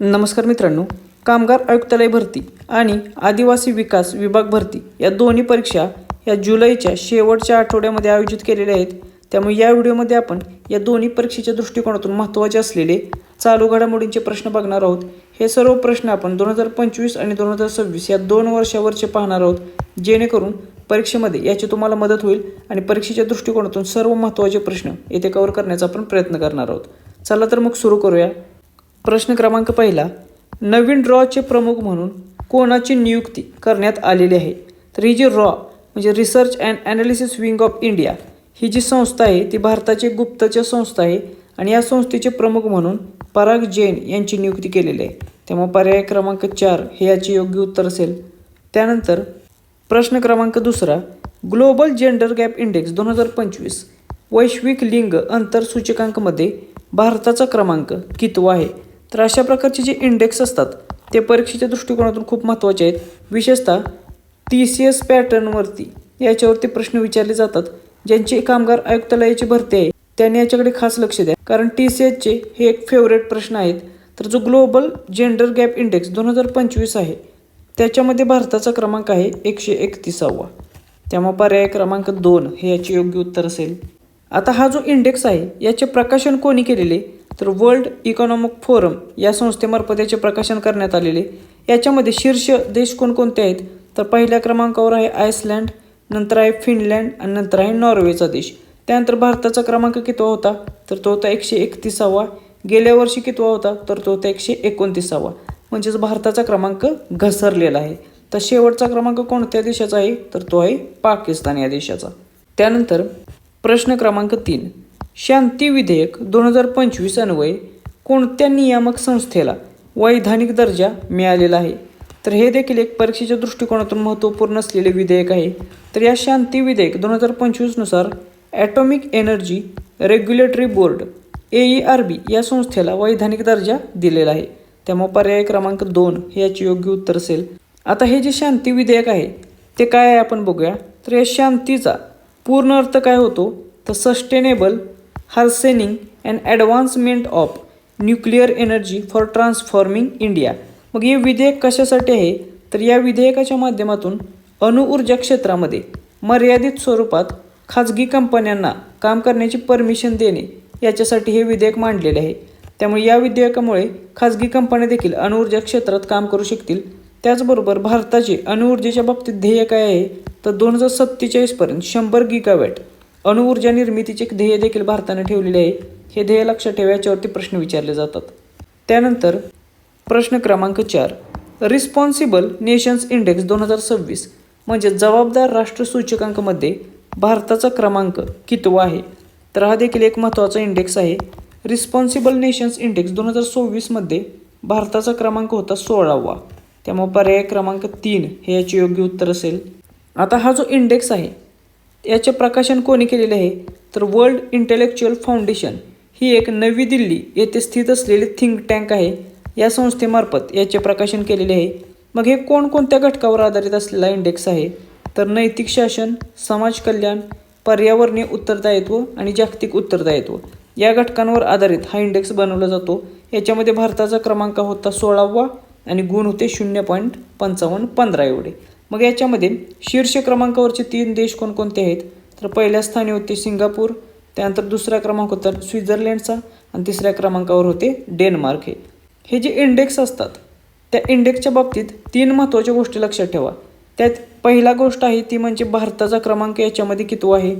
नमस्कार मित्रांनो, कामगार आयुक्तालय भरती आणि आदिवासी विकास विभाग भरती या दोन्ही परीक्षा या जुलैच्या शेवटच्या आठवड्यामध्ये आयोजित केलेल्या आहेत. त्यामुळे या व्हिडिओमध्ये आपण या दोन्ही परीक्षेच्या दृष्टिकोनातून महत्त्वाचे असलेले चालू घडामोडींचे प्रश्न बघणार आहोत. हे सर्व प्रश्न आपण 2025 आणि 2026 या 2 वर्षावरचे पाहणार आहोत, जेणेकरून परीक्षेमध्ये याची तुम्हाला मदत होईल आणि परीक्षेच्या दृष्टिकोनातून सर्व महत्त्वाचे प्रश्न येथे कव्हर करण्याचा आपण प्रयत्न करणार आहोत. चला तर मग सुरू करूया. प्रश्न क्रमांक पहिला, नवीन रॉचे प्रमुख म्हणून कोणाची नियुक्ती करण्यात आलेली आहे? तर ही जी रॉ म्हणजे research and analysis wing of India ही जी संस्था आहे ती भारताची गुप्तचर संस्था आहे आणि या संस्थेचे प्रमुख म्हणून पराग जैन यांची नियुक्ती केलेली आहे. त्यामुळे पर्याय क्रमांक 4 हे याचे योग्य उत्तर असेल. त्यानंतर प्रश्न क्रमांक दुसरा, ग्लोबल जेंडर गॅप इंडेक्स 2025 वैश्विक लिंग अंतर सूचकांकमध्ये भारताचा क्रमांक कितवा आहे? तर अशा प्रकारचे जे इंडेक्स असतात ते परीक्षेच्या दृष्टिकोनातून खूप महत्त्वाचे आहेत. विशेषतः TCS पॅटर्नवरती याच्यावरती प्रश्न विचारले जातात. ज्यांची कामगार आयुक्तालयाची भरती आहे त्यांनी याच्याकडे खास लक्ष द्या, कारण TCSचे हे एक फेवरेट प्रश्न आहेत. तर जो ग्लोबल जेंडर गॅप इंडेक्स 2025 आहे त्याच्यामध्ये भारताचा क्रमांक आहे 131वा. त्यामुळे पर्याय क्रमांक 2 हे याचे योग्य उत्तर असेल. आता हा जो इंडेक्स आहे याचे प्रकाशन कोणी केलेले? तर वर्ल्ड इकॉनॉमिक फोरम या संस्थेमार्फत याचे प्रकाशन करण्यात आलेले. याच्यामध्ये शीर्ष देश कोणकोणते आहेत? तर पहिल्या क्रमांकावर आहे आइसलँड, नंतर आहे फिनलँड आणि नंतर आहे नॉर्वेचा देश. त्यानंतर भारताचा क्रमांक कितवा होता? तर तो होता 131वा. गेल्या वर्षी कितवा होता? तर तो होता 129वा. म्हणजेच भारताचा क्रमांक घसरलेला आहे. तर शेवटचा क्रमांक कोणत्या देशाचा आहे? तर तो आहे पाकिस्तान या देशाचा. त्यानंतर प्रश्न क्रमांक 3, शांती विधेयक 2025 अन्वये कोणत्या नियामक संस्थेला वैधानिक दर्जा मिळालेला आहे? तर हे देखील एक परीक्षेच्या दृष्टिकोनातून महत्त्वपूर्ण असलेले विधेयक आहे. तर या शांती विधेयक 2025 नुसार atomic energy regulatory board AERB या संस्थेला वैधानिक दर्जा दिलेला आहे. त्यामुळे पर्याय क्रमांक 2 हे याचे योग्य उत्तर असेल. आता हे जे शांती विधेयक आहे ते काय आहे आपण बघूया. तर या शांतीचा पूर्ण अर्थ काय होतो? तर sustainable harnessing and advancement of nuclear energy for transforming India. मग हे विधेयक कशासाठी आहे? तर या विधेयकाच्या माध्यमातून अणुऊर्जा क्षेत्रामध्ये मर्यादित स्वरूपात खाजगी कंपन्यांना काम करण्याची परमिशन देणे याच्यासाठी हे विधेयक मांडलेले आहे. त्यामुळे या विधेयकामुळे खाजगी कंपन्या देखील अणुऊर्जा क्षेत्रात काम करू शकतील. त्याचबरोबर भारताचे अणुऊर्जेच्या बाबतीत ध्येय काय आहे? तर 2047 पर्यंत 100 गिगावॅट अणुऊर्जा निर्मितीचे ध्येय देखील भारताने ठेवलेले आहे. हे ध्येय लक्षात ठेवा, याच्यावरती प्रश्न विचारले जातात. त्यानंतर प्रश्न क्रमांक 4, रिस्पॉन्सिबल नेशन्स इंडेक्स 2026 म्हणजे जबाबदार राष्ट्र सूचकांकामध्ये भारताचा क्रमांक कितवा आहे? तर हा देखील एक महत्त्वाचा इंडेक्स आहे. रिस्पॉन्सिबल नेशन्स इंडेक्स 2026 मध्ये भारताचा क्रमांक होता 16वा. त्यामुळे पर्याय क्रमांक 3 हे याचे योग्य उत्तर असेल. आता हा जो इंडेक्स आहे याचे प्रकाशन कोणी केलेले आहे? तर वर्ल्ड इंटेलेक्च्युअल फाउंडेशन ही एक नवी दिल्ली येथे स्थित असलेली थिंक टँक आहे. या संस्थेमार्फत याचे प्रकाशन केलेले आहे. मग हे कोणकोणत्या घटकावर आधारित असलेला इंडेक्स आहे? तर नैतिक शासन, समाज कल्याण, पर्यावरणीय उत्तरदायित्व आणि जागतिक उत्तरदायित्व या घटकांवर आधारित हा इंडेक्स बनवला जातो. याच्यामध्ये भारताचा क्रमांक होता 16वा आणि गुण होते 0.5515 एवढे. मग याच्यामध्ये शीर्ष क्रमांकावरचे 3 देश कोणकोणते आहेत? तर पहिल्या स्थानी होते सिंगापूर, त्यानंतर दुसरा क्रमांक होता स्वित्झर्लंडचा आणि तिसऱ्या क्रमांकावर होते डेन्मार्क. हे जे इंडेक्स असतात त्या इंडेक्सच्या बाबतीत 3 महत्त्वाच्या गोष्टी लक्षात ठेवा. त्यात पहिला गोष्ट आहे ती म्हणजे भारताचा क्रमांक याच्यामध्ये कितवा आहे.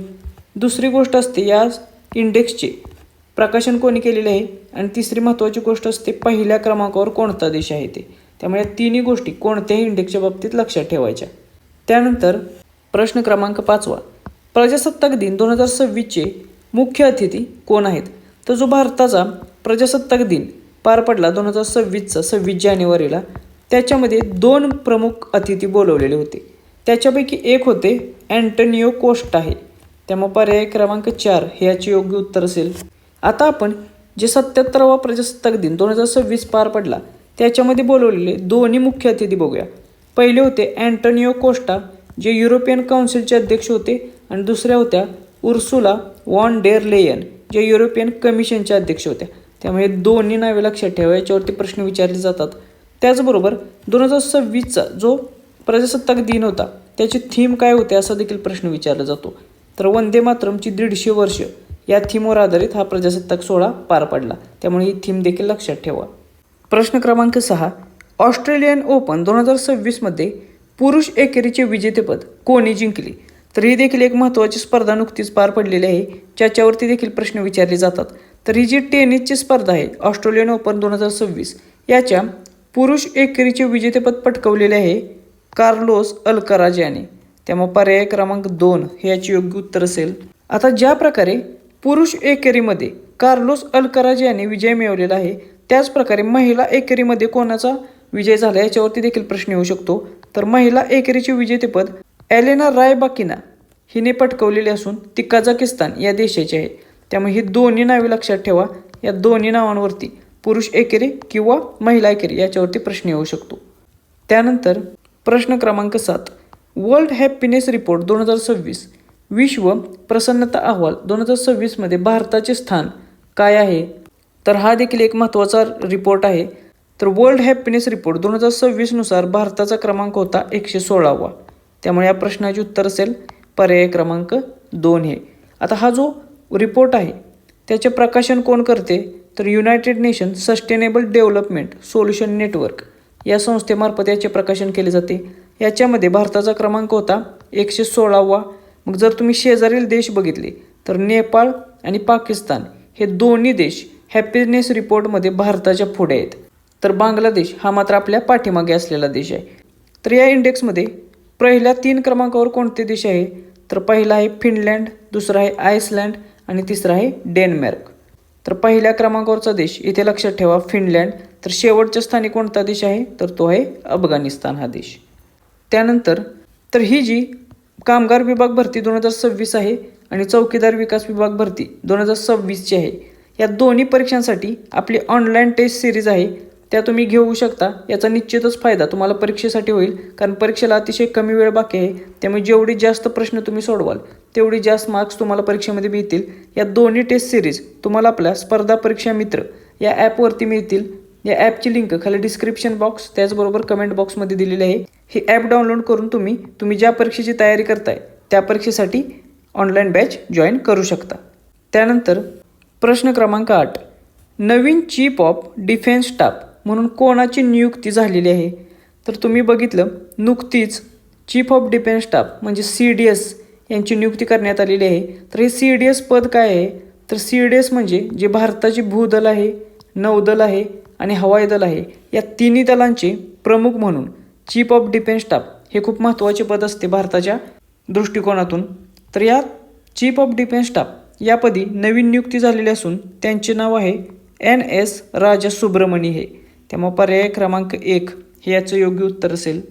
दुसरी गोष्ट असते या इंडेक्सचे प्रकाशन कोणी केलेले आहे आणि तिसरी महत्त्वाची गोष्ट असते पहिल्या क्रमांकावर कोणता देश आहे ते. त्यामुळे या तिन्ही गोष्टी कोणत्याही इंडेक्सच्या बाबतीत लक्षात ठेवायच्या. त्यानंतर प्रश्न क्रमांक 5, प्रजासत्ताक दिन 2026चे मुख्य अतिथी कोण आहेत? तर जो भारताचा प्रजासत्ताक दिन पार पडला 2026चा 26 जानेवारीला, त्याच्यामध्ये 2 प्रमुख अतिथी बोलवलेले होते. त्याच्यापैकी एक होते अँटोनियो कोस्टा आहे. त्यामुळे पर्याय क्रमांक 4 हे याचे योग्य उत्तर असेल. आता आपण जे 77वा प्रजासत्ताक दिन 2026 पार पडला त्याच्यामध्ये बोलवलेले दोन्ही मुख्य अतिथी बघूया. पहिले होते अँटोनियो कोस्टा जे युरोपियन काउन्सिलचे अध्यक्ष होते आणि दुसऱ्या होत्या उर्सुला वॉन डेर लेयन जे युरोपियन कमिशनचे अध्यक्ष होत्या. त्यामुळे दोन्ही नावे लक्षात ठेवा, याच्यावरती प्रश्न विचारले जातात. त्याचबरोबर 2026चा जो प्रजासत्ताक दिन होता त्याची थीम काय होते असा देखील प्रश्न विचारला जातो. तर वंदे मातरमची 150 वर्ष या थीमवर आधारित हा प्रजासत्ताक सोहळा पार पडला, त्यामुळे ही थीम देखील लक्षात ठेवा. प्रश्न क्रमांक 6, ऑस्ट्रेलियन ओपन 2026मध्ये पुरुष एकेरीचे विजेतेपद कोणी जिंकले? तर ही देखील एक महत्त्वाची स्पर्धा नुकतीच पार पडलेली आहे, ज्याच्यावरती देखील प्रश्न विचारले जातात. तर ही जी टेनिसची स्पर्धा आहे ऑस्ट्रेलियन ओपन 2026, याच्या पुरुष एकेरीचे विजेतेपद पटकवलेले आहे कार्लोस अल्कराज याने. त्यामुळे पर्याय क्रमांक 2 हे याचे योग्य उत्तर असेल. आता ज्या प्रकारे पुरुष एकेरीमध्ये कार्लोस अल्कराज याने विजय मिळवलेला आहे, त्याच प्रकारे महिला एकेरीमध्ये कोणाचा विजय झाला याच्यावरती देखील प्रश्न येऊ शकतो. तर महिला एकेरीचे विजेतेपद एलेना रायबाकिना हिने पटकवलेले असून ती कझाकिस्तान या देशाची आहे. त्यामुळे ही दोन्ही नावे लक्षात ठेवा. या दोन्ही नावांवरती पुरुष एकेरी किंवा महिला एकेरी याच्यावरती प्रश्न येऊ शकतो. त्यानंतर प्रश्न क्रमांक 7, वर्ल्ड हॅपीनेस रिपोर्ट 2026 विश्व प्रसन्नता अहवाल 2026मध्ये भारताचे स्थान काय आहे? तर हा देखील एक महत्त्वाचा रिपोर्ट आहे. तर वर्ल्ड हॅपीनेस रिपोर्ट 2026 नुसार भारताचा क्रमांक होता 116वा. त्यामुळे या प्रश्नाचे उत्तर असेल पर्याय क्रमांक 2 हे. आता हा जो रिपोर्ट आहे त्याचे प्रकाशन कोण करते? तर United Nation sustainable development solution network या संस्थेमार्फत याचे प्रकाशन केले जाते. याच्यामध्ये भारताचा क्रमांक होता 116वा. मग जर तुम्ही शेजारील देश बघितले तर नेपाळ आणि पाकिस्तान हे दोन्ही देश हॅपीनेस रिपोर्टमध्ये भारताच्या पुढे आहेत. तर बांगलादेश हा मात्र आपल्या पाठीमागे असलेला देश आहे. तर या इंडेक्समध्ये पहिल्या 3 क्रमांकावर कोणते देश आहे? तर पहिला आहे फिनलँड, दुसरा आहे आइसलँड आणि तिसरा आहे डेन्मार्क. तर पहिल्या क्रमांकावरचा देश इथे लक्षात ठेवा फिनलँड. तर शेवटच्या स्थानी कोणता देश आहे? तर तो आहे अफगाणिस्तान हा देश. त्यानंतर तर ही जी कामगार विभाग भरती 2026 आहे आणि चौकीदार विकास विभाग भरती 2026ची आहे, या दोन्ही परीक्षांसाठी आपली ऑनलाईन टेस्ट सिरीज आहे, त्या तुम्ही घेऊ शकता. याचा निश्चितच फायदा तुम्हाला परीक्षेसाठी होईल, कारण परीक्षेला अतिशय कमी वेळ बाकी आहे. त्यामुळे जेवढी जास्त प्रश्न तुम्ही सोडवाल तेवढी जास्त मार्क्स तुम्हाला परीक्षेमध्ये मिळतील. या दोन्ही टेस्ट सिरीज तुम्हाला आपल्या स्पर्धा परीक्षा मित्र या ॲपवरती मिळतील. या ॲपची लिंक खाली डिस्क्रिप्शन बॉक्स त्याचबरोबर कमेंट बॉक्समध्ये दिलेली आहे. ही ॲप डाउनलोड करून तुम्ही ज्या परीक्षेची तयारी करताय त्या परीक्षेसाठी ऑनलाईन बॅच जॉईन करू शकता. त्यानंतर प्रश्न क्रमांक 8, नवीन चीफ ऑफ डिफेन्स स्टाफ म्हणून कोणाची नियुक्ती झालेली आहे? तर तुम्ही बघितलं नुकतीच चीफ ऑफ डिफेन्स स्टाफ म्हणजे CDS यांची नियुक्ती करण्यात आलेली आहे. तर हे CDS पद काय आहे? तर CDS म्हणजे जे भारताचे भूदल आहे, नौदल आहे आणि हवाई दल आहे, या तिन्ही दलांचे प्रमुख म्हणून चीफ ऑफ डिफेन्स स्टाफ हे खूप महत्त्वाचे पद असते भारताच्या दृष्टिकोनातून. तर या चीफ ऑफ डिफेन्स स्टाफ यापदी नवीन नियुक्ती झालेली असून त्यांचे नाव आहे NS राजा सुब्रमणी हे. त्यामुळे पर्याय क्रमांक 1 हे याचं योग्य उत्तर असेल.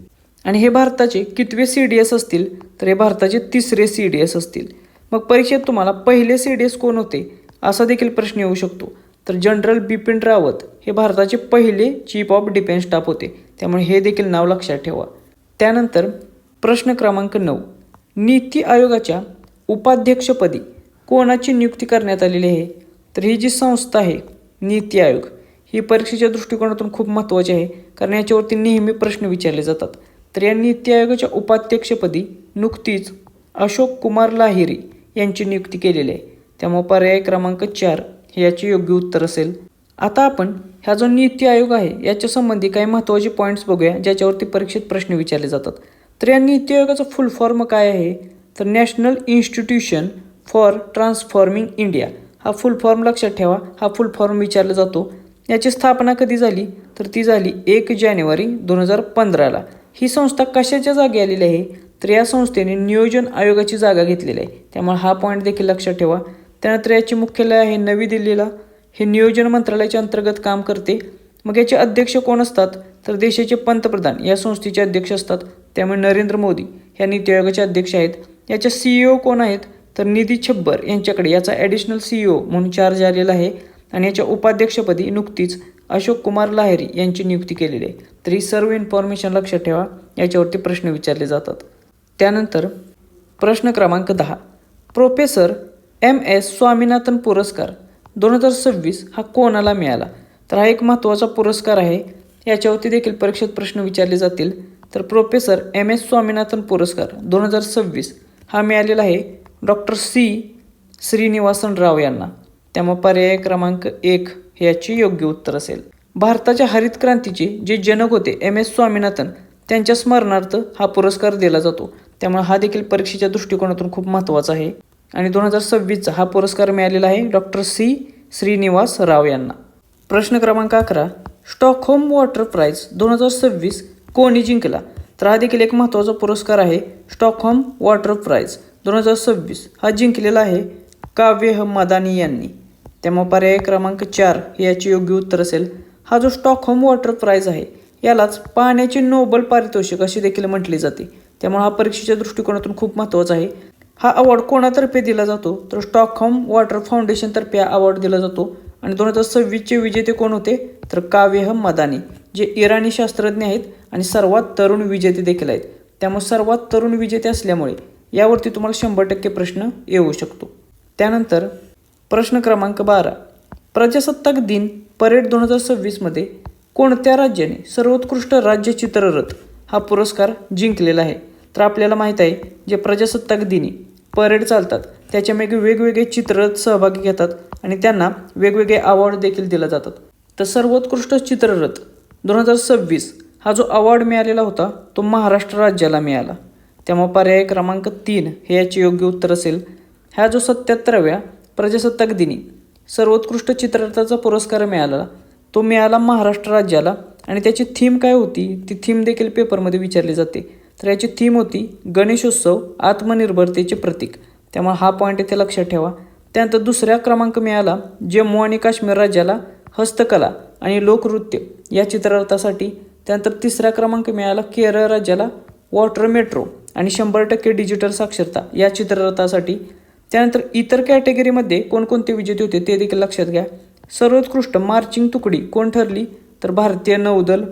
आणि हे भारताचे कितवे CDS असतील? तर हे भारताचे 3रे CDS असतील. मग परीक्षेत तुम्हाला पहिले CDS कोण होते असा देखील प्रश्न येऊ शकतो. तर जनरल बिपिन रावत हे भारताचे पहिले चीफ ऑफ डिफेन्स स्टाफ होते, त्यामुळे हे देखील नाव लक्षात ठेवा. त्यानंतर प्रश्न क्रमांक 9, नीती आयोगाच्या उपाध्यक्षपदी कोणाची नियुक्ती करण्यात आलेली आहे? तर ही जी संस्था आहे नीती आयोग ही परीक्षेच्या दृष्टिकोनातून खूप महत्त्वाची आहे, कारण याच्यावरती नेहमी प्रश्न विचारले जातात. तर या नीती आयोगाच्या उपाध्यक्षपदी नुकतीच अशोक कुमार लाहिरी यांची नियुक्ती केलेली आहे. त्यामुळे पर्याय क्रमांक 4 हे याचे योग्य उत्तर असेल. आता आपण ह्या जो नीती आयोग आहे याच्या संबंधी काही महत्त्वाचे पॉईंट्स बघूया ज्याच्यावरती परीक्षेत प्रश्न विचारले जातात. तर या नीती आयोगाचा फुल फॉर्म काय आहे? तर national institution for transforming India हा फुल फॉर्म लक्षात ठेवा. हा फुल फॉर्म विचारला जातो. याची स्थापना कधी झाली? तर ती झाली 1 जानेवारी 2015ला. ही संस्था कशाच्या जागी आलेली आहे? तर या संस्थेने नियोजन आयोगाची जागा घेतलेली आहे, त्यामुळे हा पॉईंट देखील लक्षात ठेवा. त्यानंतर याचे मुख्यालय आहे नवी दिल्लीला. हे नियोजन मंत्रालयाच्या अंतर्गत काम करते. मग याचे अध्यक्ष कोण असतात? तर देशाचे पंतप्रधान या संस्थेचे अध्यक्ष असतात, त्यामुळे नरेंद्र मोदी ह्या नीती आयोगाचे अध्यक्ष आहेत. याच्या CEO कोण आहेत? तर निधी छब्बर यांच्याकडे याचा ॲडिशनल CEO म्हणून चार्ज आलेला आहे. आणि याच्या उपाध्यक्षपदी नुकतीच अशोक कुमार लाहिरी यांची नियुक्ती केलेली आहे. तर ही सर्व इन्फॉर्मेशन लक्षात ठेवा, याच्यावरती प्रश्न विचारले जातात. त्यानंतर प्रश्न क्रमांक 10, प्रोफेसर MS स्वामीनाथन पुरस्कार 2026 हा कोणाला मिळाला? तर हा एक महत्त्वाचा पुरस्कार आहे. याच्यावरती देखील परीक्षेत प्रश्न विचारले जातील. तर प्रोफेसर MS स्वामीनाथन पुरस्कार 2026 हा मिळालेला आहे डॉक्टर श्रीनिवासन राव यांना. त्यामुळे पर्याय क्रमांक 1 हे याचे योग्य उत्तर असेल. भारताच्या हरित क्रांतीचे जे जनक होते MS स्वामीनाथन त्यांच्या स्मरणार्थ हा पुरस्कार दिला जातो. त्यामुळे हा देखील परीक्षेच्या दृष्टिकोनातून खूप महत्त्वाचा आहे. आणि 2026चा हा पुरस्कार मिळालेला आहे डॉक्टर श्रीनिवास राव यांना. प्रश्न क्रमांक 11, स्टॉकहोम वॉटर प्राइज 2026 कोणी जिंकला? तर हा देखील एक महत्त्वाचा पुरस्कार आहे. स्टॉकहोम वॉटर प्राइज 2026 हा जिंकलेला आहे काव्य मदानी यांनी. त्यामुळे पर्याय क्रमांक 4 हे याचे योग्य उत्तर असेल. हा जो स्टॉकहोम वॉटर प्राइज आहे यालाच पाण्याचे नोबेल पारितोषिक असे देखील म्हटले जाते. त्यामुळे हा परीक्षेच्या दृष्टिकोनातून खूप महत्त्वाचा आहे. हा अवॉर्ड कोणातर्फे दिला जातो? तर स्टॉकहोम वॉटर फाउंडेशनतर्फे हा अवॉर्ड दिला जातो. आणि 2026चे विजेते कोण होते? तर काव्य मदानी, जे इराणी शास्त्रज्ञ आहेत आणि सर्वात तरुण विजेते देखील आहेत. त्यामुळे सर्वात तरुण विजेते असल्यामुळे यावरती तुम्हाला 100% प्रश्न येऊ शकतो. त्यानंतर प्रश्न क्रमांक 12, प्रजासत्ताक दिन परेड 2026मध्ये कोणत्या राज्याने सर्वोत्कृष्ट राज्य चित्ररथ हा पुरस्कार जिंकलेला आहे? तर आपल्याला माहीत आहे जे प्रजासत्ताक दिनी परेड चालतात त्याच्यामागे वेगवेगळे चित्ररथ सहभागी घेतात आणि त्यांना वेगवेगळे अवॉर्ड देखील दिले जातात. तर सर्वोत्कृष्ट चित्ररथ 2026 हा जो अवॉर्ड मिळालेला होता तो महाराष्ट्र राज्याला मिळाला. त्यामुळे पर्याय क्रमांक 3 हे याचे योग्य उत्तर असेल. ह्या जो 77व्या प्रजासत्ताक दिनी सर्वोत्कृष्ट चित्ररथाचा पुरस्कार मिळाला तो मिळाला महाराष्ट्र राज्याला. आणि त्याची थीम काय होती ती थीम देखील पेपरमध्ये विचारली जाते. तर याची थीम होती गणेशोत्सव आत्मनिर्भरतेचे प्रतीक. त्यामुळे हा पॉईंट इथे लक्षात ठेवा. त्यानंतर दुसरा क्रमांक मिळाला जम्मू आणि काश्मीर राज्याला हस्तकला आणि लोकनृत्य या चित्ररथासाठी. त्यानंतर तिसरा क्रमांक मिळाला केरळ राज्याला वॉटर मेट्रो आणि 100% डिजिटल साक्षरता या चित्ररथासाठी. त्यानंतर इतर कॅटेगरीमध्ये कोणकोणते विजेते होते ते देखील लक्षात घ्या. सर्वोत्कृष्ट मार्चिंग तुकडी कोण ठरली? तर भारतीय नौदल.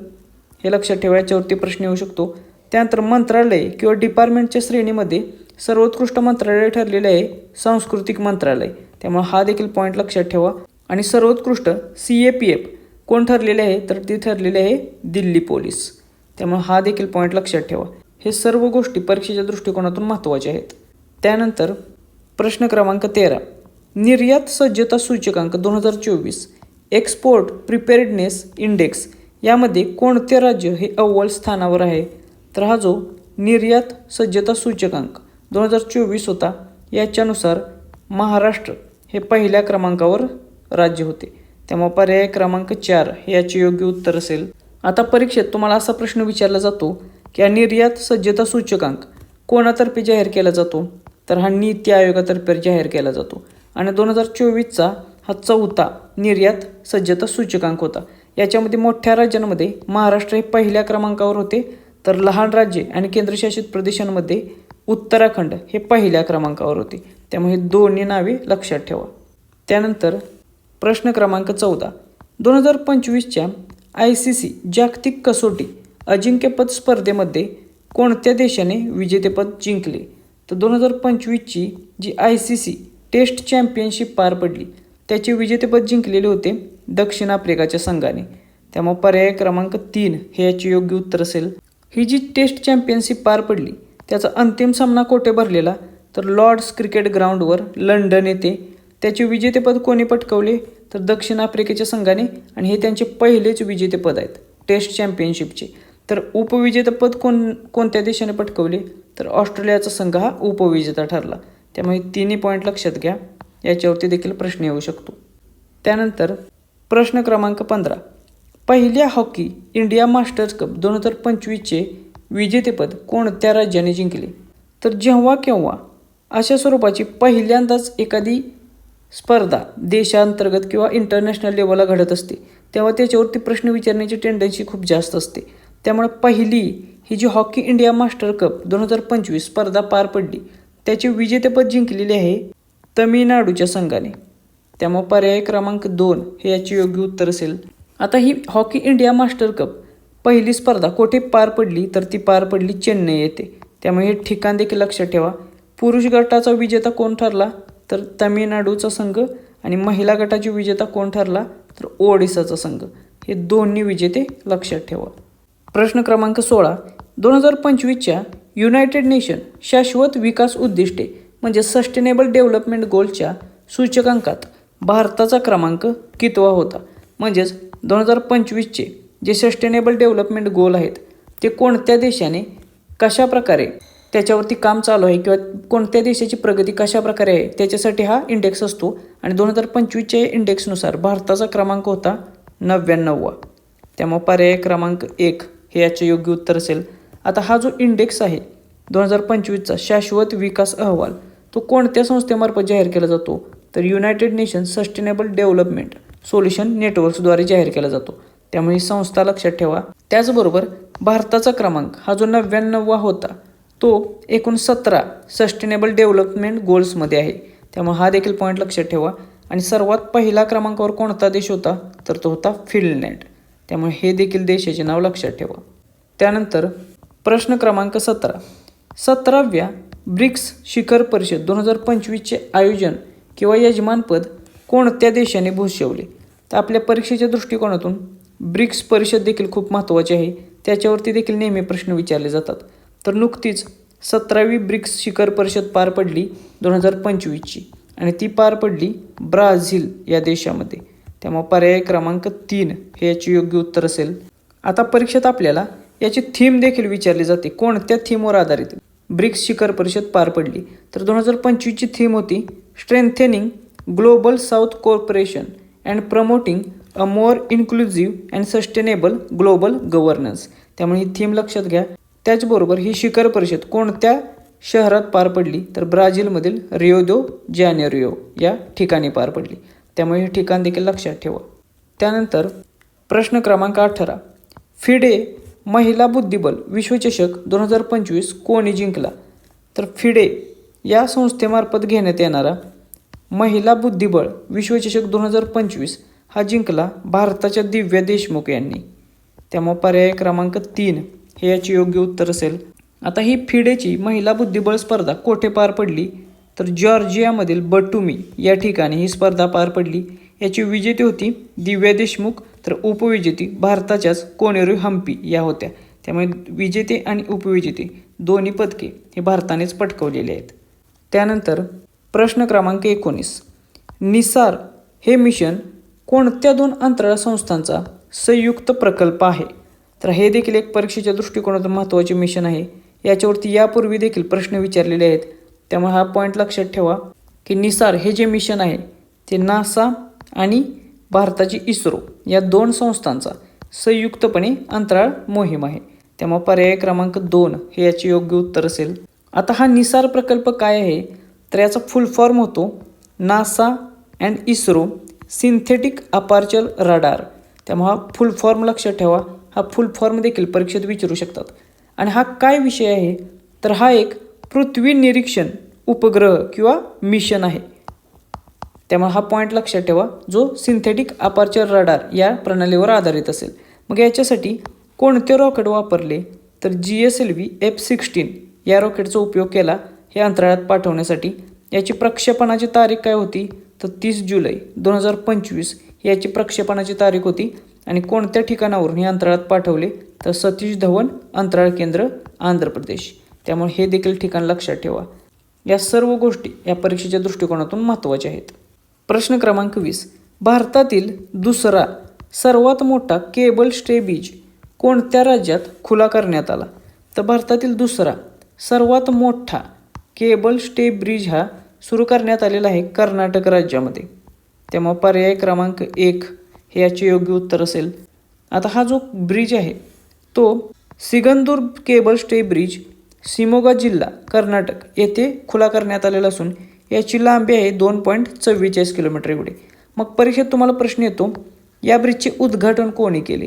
हे लक्षात ठेवा, याच्यावरती प्रश्न येऊ शकतो. त्यानंतर मंत्रालय किंवा डिपार्टमेंटच्या श्रेणीमध्ये सर्वोत्कृष्ट मंत्रालय ठरलेले आहे सांस्कृतिक मंत्रालय. त्यामुळे हा देखील पॉईंट लक्षात ठेवा. आणि सर्वोत्कृष्ट CAPF कोण ठरलेले आहे? तर ती ठरलेली आहे दिल्ली पोलीस. त्यामुळे हा देखील पॉईंट लक्षात ठेवा. हे सर्व गोष्टी परीक्षेच्या दृष्टिकोनातून महत्त्वाच्या आहेत. त्यानंतर प्रश्न क्रमांक 13, निर्यात सज्जता सूचकांक 2024 एक्सपोर्ट प्रिपेअर्डनेस इंडेक्स यामध्ये कोणते राज्य हे अव्वल स्थानावर आहे? तर हा जो निर्यात सज्जता सूचकांक 2024 होता याच्यानुसार महाराष्ट्र हे पहिल्या क्रमांकावर राज्य होते. त्यामुळे पर्याय क्रमांक 4 हे याचे योग्य उत्तर असेल. आता परीक्षेत तुम्हाला असा प्रश्न विचारला जातो की निर्यात सज्जता सूचकांक कोणातर्फे जाहीर केला जातो? तर हा नीती आयोगातर्फे जाहीर केला जातो. आणि 2024चा हा 4था निर्यात सज्जता सूचकांक होता. याच्यामध्ये मोठ्या राज्यांमध्ये महाराष्ट्र हे पहिल्या क्रमांकावर होते. तर लहान राज्ये आणि केंद्रशासित प्रदेशांमध्ये उत्तराखंड हे पहिल्या क्रमांकावर होते. त्यामुळे हे दोन्ही नावे लक्षात ठेवा. त्यानंतर प्रश्न क्रमांक 14, 2025च्या ICC जागतिक कसोटी अजिंक्यपद स्पर्धेमध्ये कोणत्या देशाने विजेतेपद जिंकले? तर 2025ची जी ICC टेस्ट चॅम्पियनशिप पार पडली त्याचे विजेतेपद जिंकलेले होते दक्षिण आफ्रिकाच्या संघाने. त्यामुळे पर्याय क्रमांक 3 हे याचे योग्य उत्तर असेल. ही जी टेस्ट चॅम्पियनशिप पार पडली त्याचा अंतिम सामना कोठे भरलेला? तर लॉर्ड्स क्रिकेट ग्राउंडवर लंडन येथे. त्याचे विजेतेपद कोणी पटकावले? तर दक्षिण आफ्रिकेच्या संघाने. आणि हे त्यांचे पहिलेच विजेतेपद आहेत टेस्ट चॅम्पियनशिपचे. तर उपविजेतेपद कोणत्या देशाने पटकावले? तर ऑस्ट्रेलियाचा संघ हा उपविजेता ठरला. त्यामुळे तिन्ही पॉईंट लक्षात घ्या, याच्यावरती देखील प्रश्न येऊ शकतो. त्यानंतर प्रश्न क्रमांक 15, पहिल्या हॉकी इंडिया मास्टर्स कप 2025चे विजेतेपद कोणत्या राज्याने जिंकले? तर जेव्हा केव्हा अशा स्वरूपाची पहिल्यांदाच एखादी स्पर्धा देशांतर्गत किंवा इंटरनॅशनल लेवलला घडत असते तेव्हा त्याच्यावरती प्रश्न विचारण्याची टेंडन्सी खूप जास्त असते. त्यामुळे पहिली ही जी हॉकी इंडिया मास्टर कप 2025 स्पर्धा पार पडली त्याचे विजेतेपद जिंकलेले आहे तमिळनाडूच्या संघाने. त्यामुळे पर्याय क्रमांक 2 हे याचे योग्य उत्तर असेल. आता ही हॉकी इंडिया मास्टर कप पहिली स्पर्धा कोठे पार पडली? तर ती पार पडली चेन्नई येथे. त्यामुळे हे ठिकाण देखील लक्षात ठेवा. पुरुष गटाचा विजेता कोण ठरला? तर तमिळनाडूचा संघ आणि महिला गटाची विजेता कोण ठरला तर ओडिसाचा संघ. हे दोन्ही विजेते लक्षात ठेवा. प्रश्न क्रमांक 16. 2025च्या युनायटेड नेशन शाश्वत विकास उद्दिष्टे म्हणजे सस्टेनेबल डेव्हलपमेंट गोलच्या सूचकांकात भारताचा क्रमांक कितवा होता? म्हणजेच 2025चे जे सस्टेनेबल डेव्हलपमेंट गोल आहेत ते कोणत्या देशाने कशा प्रकारे त्याच्यावरती काम चालू आहे किंवा कोणत्या देशाची प्रगती कशा प्रकारे आहे त्याच्यासाठी हा इंडेक्स असतो. आणि 2025च्या इंडेक्सनुसार भारताचा क्रमांक होता 99वा. त्यामुळे पर्याय क्रमांक 1 हे याचे योग्य उत्तर असेल. आता हा जो इंडेक्स आहे 2025चा शाश्वत विकास अहवाल तो कोणत्या संस्थेमार्फत जाहीर केला जातो तर United Nation sustainable development solution नेटवर्क्सद्वारे जाहीर केला जातो. त्यामुळे ही संस्था लक्षात ठेवा. त्याचबरोबर भारताचा क्रमांक हा जो 99वा होता तो एकूण 17 सस्टेनेबल डेव्हलपमेंट गोल्समध्ये आहे. त्यामुळे हा देखील पॉईंट लक्षात ठेवा. आणि सर्वात पहिला क्रमांकावर कोणता देश होता तर तो होता फिनलँड. त्यामुळे हे देखील देशाचे नाव लक्षात ठेवा. त्यानंतर प्रश्न क्रमांक 17. 17व्या ब्रिक्स शिखर परिषद 2025चे आयोजन किंवा यजमानपद कोणत्या देशाने भूषवले? तर आपल्या परीक्षेच्या दृष्टिकोनातून ब्रिक्स परिषद देखील खूप महत्त्वाची आहे. त्याच्यावरती देखील नेहमी प्रश्न विचारले जातात. तर नुकतीच 17वी ब्रिक्स शिखर परिषद पार पडली 2025ची आणि ती पार पडली ब्राझील या देशामध्ये. त्यामुळे पर्याय क्रमांक 3 हे याचे योग्य उत्तर असेल. आता परीक्षेत आपल्याला याची थीम देखील विचारली जाते. कोणत्या थीमवर आधारित ब्रिक्स शिखर परिषद पार पडली? तर 2025ची थीम होती strengthening global south cooperation and promoting a more inclusive and sustainable global governance. त्यामुळे ही थीम लक्षात घ्या. त्याचबरोबर ही शिखर परिषद कोणत्या शहरात पार पडली तर ब्राझीलमधील रिओ दो जानेरिओ या ठिकाणी पार पडली. त्यामुळे हे ठिकाण देखील लक्षात ठेवा. त्यानंतर प्रश्न क्रमांक 18. फिडे महिला बुद्धिबळ विश्वचषक 2025 कोणी जिंकला? तर फिडे या संस्थेमार्फत घेण्यात येणारा महिला बुद्धिबळ विश्वचषक 2025 हा जिंकला भारताच्या दिव्या देशमुख यांनी. त्यामुळे पर्याय क्रमांक 3 हे याचे योग्य उत्तर असेल. आता ही फिडेची महिला बुद्धिबळ स्पर्धा कोठे पार पडली तर जॉर्जियामधील बटुमी या ठिकाणी ही स्पर्धा पार पडली. याची विजेती होती दिव्या देशमुख तर उपविजेती भारताच्याच कोनेरू हम्पी या होत्या. त्यामुळे विजेते आणि उपविजेते दोन्ही पदके हे भारतानेच पटकवलेले आहेत. त्यानंतर प्रश्न क्रमांक 19. निसार हे मिशन कोणत्या 2 अंतराळ संस्थांचा संयुक्त प्रकल्प आहे? तर हे देखील एक परीक्षेच्या दृष्टिकोनातून महत्त्वाचे मिशन आहे. याच्यावरती यापूर्वी देखील प्रश्न विचारलेले आहेत. त्यामुळे हा पॉईंट लक्षात ठेवा की निसार हे जे मिशन आहे ते नासा आणि भारताची इस्रो या 2 संस्थांचा संयुक्तपणे अंतराळ मोहीम आहे. त्यामुळे पर्याय क्रमांक 2 हे याचे योग्य उत्तर असेल. आता हा निसार प्रकल्प काय आहे तर याचा फुल फॉर्म होतो NASA and ISRO synthetic aperture radar. त्यामुळे हा फुल फॉर्म लक्षात ठेवा. हा फुल फॉर्म देखील परीक्षेत विचारू शकतात. आणि हा काय विषय आहे तर हा एक पृथ्वी निरीक्षण उपग्रह किंवा मिशन आहे. त्यामुळे हा पॉईंट लक्षात ठेवा जो सिंथेटिक अपार्चर रडार या प्रणालीवर आधारित असेल. मग याच्यासाठी कोणते रॉकेट वापरले तर GSLV F-16 या रॉकेटचा उपयोग केला हे अंतराळात पाठवण्यासाठी. याची प्रक्षेपणाची तारीख काय होती तर 30 जुलै 2025 याची प्रक्षेपणाची तारीख होती. आणि कोणत्या ठिकाणावरून हे अंतराळात पाठवले तर सतीश धवन अंतराळ केंद्र आंध्र प्रदेश. त्यामुळे हे देखील ठिकाण लक्षात ठेवा. या सर्व गोष्टी या परीक्षेच्या दृष्टिकोनातून महत्त्वाच्या आहेत. प्रश्न क्रमांक 20. भारतातील दुसरा सर्वात मोठा केबल स्टे ब्रिज कोणत्या राज्यात खुला करण्यात आला? तर भारतातील दुसरा सर्वात मोठा केबल स्टे ब्रिज हा सुरू करण्यात आलेला आहे कर्नाटक राज्यामध्ये. त्यामुळे पर्याय क्रमांक 1 हे याचे योग्य उत्तर असेल. आता हा जो ब्रिज आहे तो सिगंदूर केबल स्टे ब्रिज शिमोगा जिल्हा कर्नाटक येथे खुला करण्यात आलेला असून याची लांबी आहे 2.44 किलोमीटर एवढी. मग परीक्षेत तुम्हाला प्रश्न येतो या ब्रिजचे उद्घाटन कोणी केले?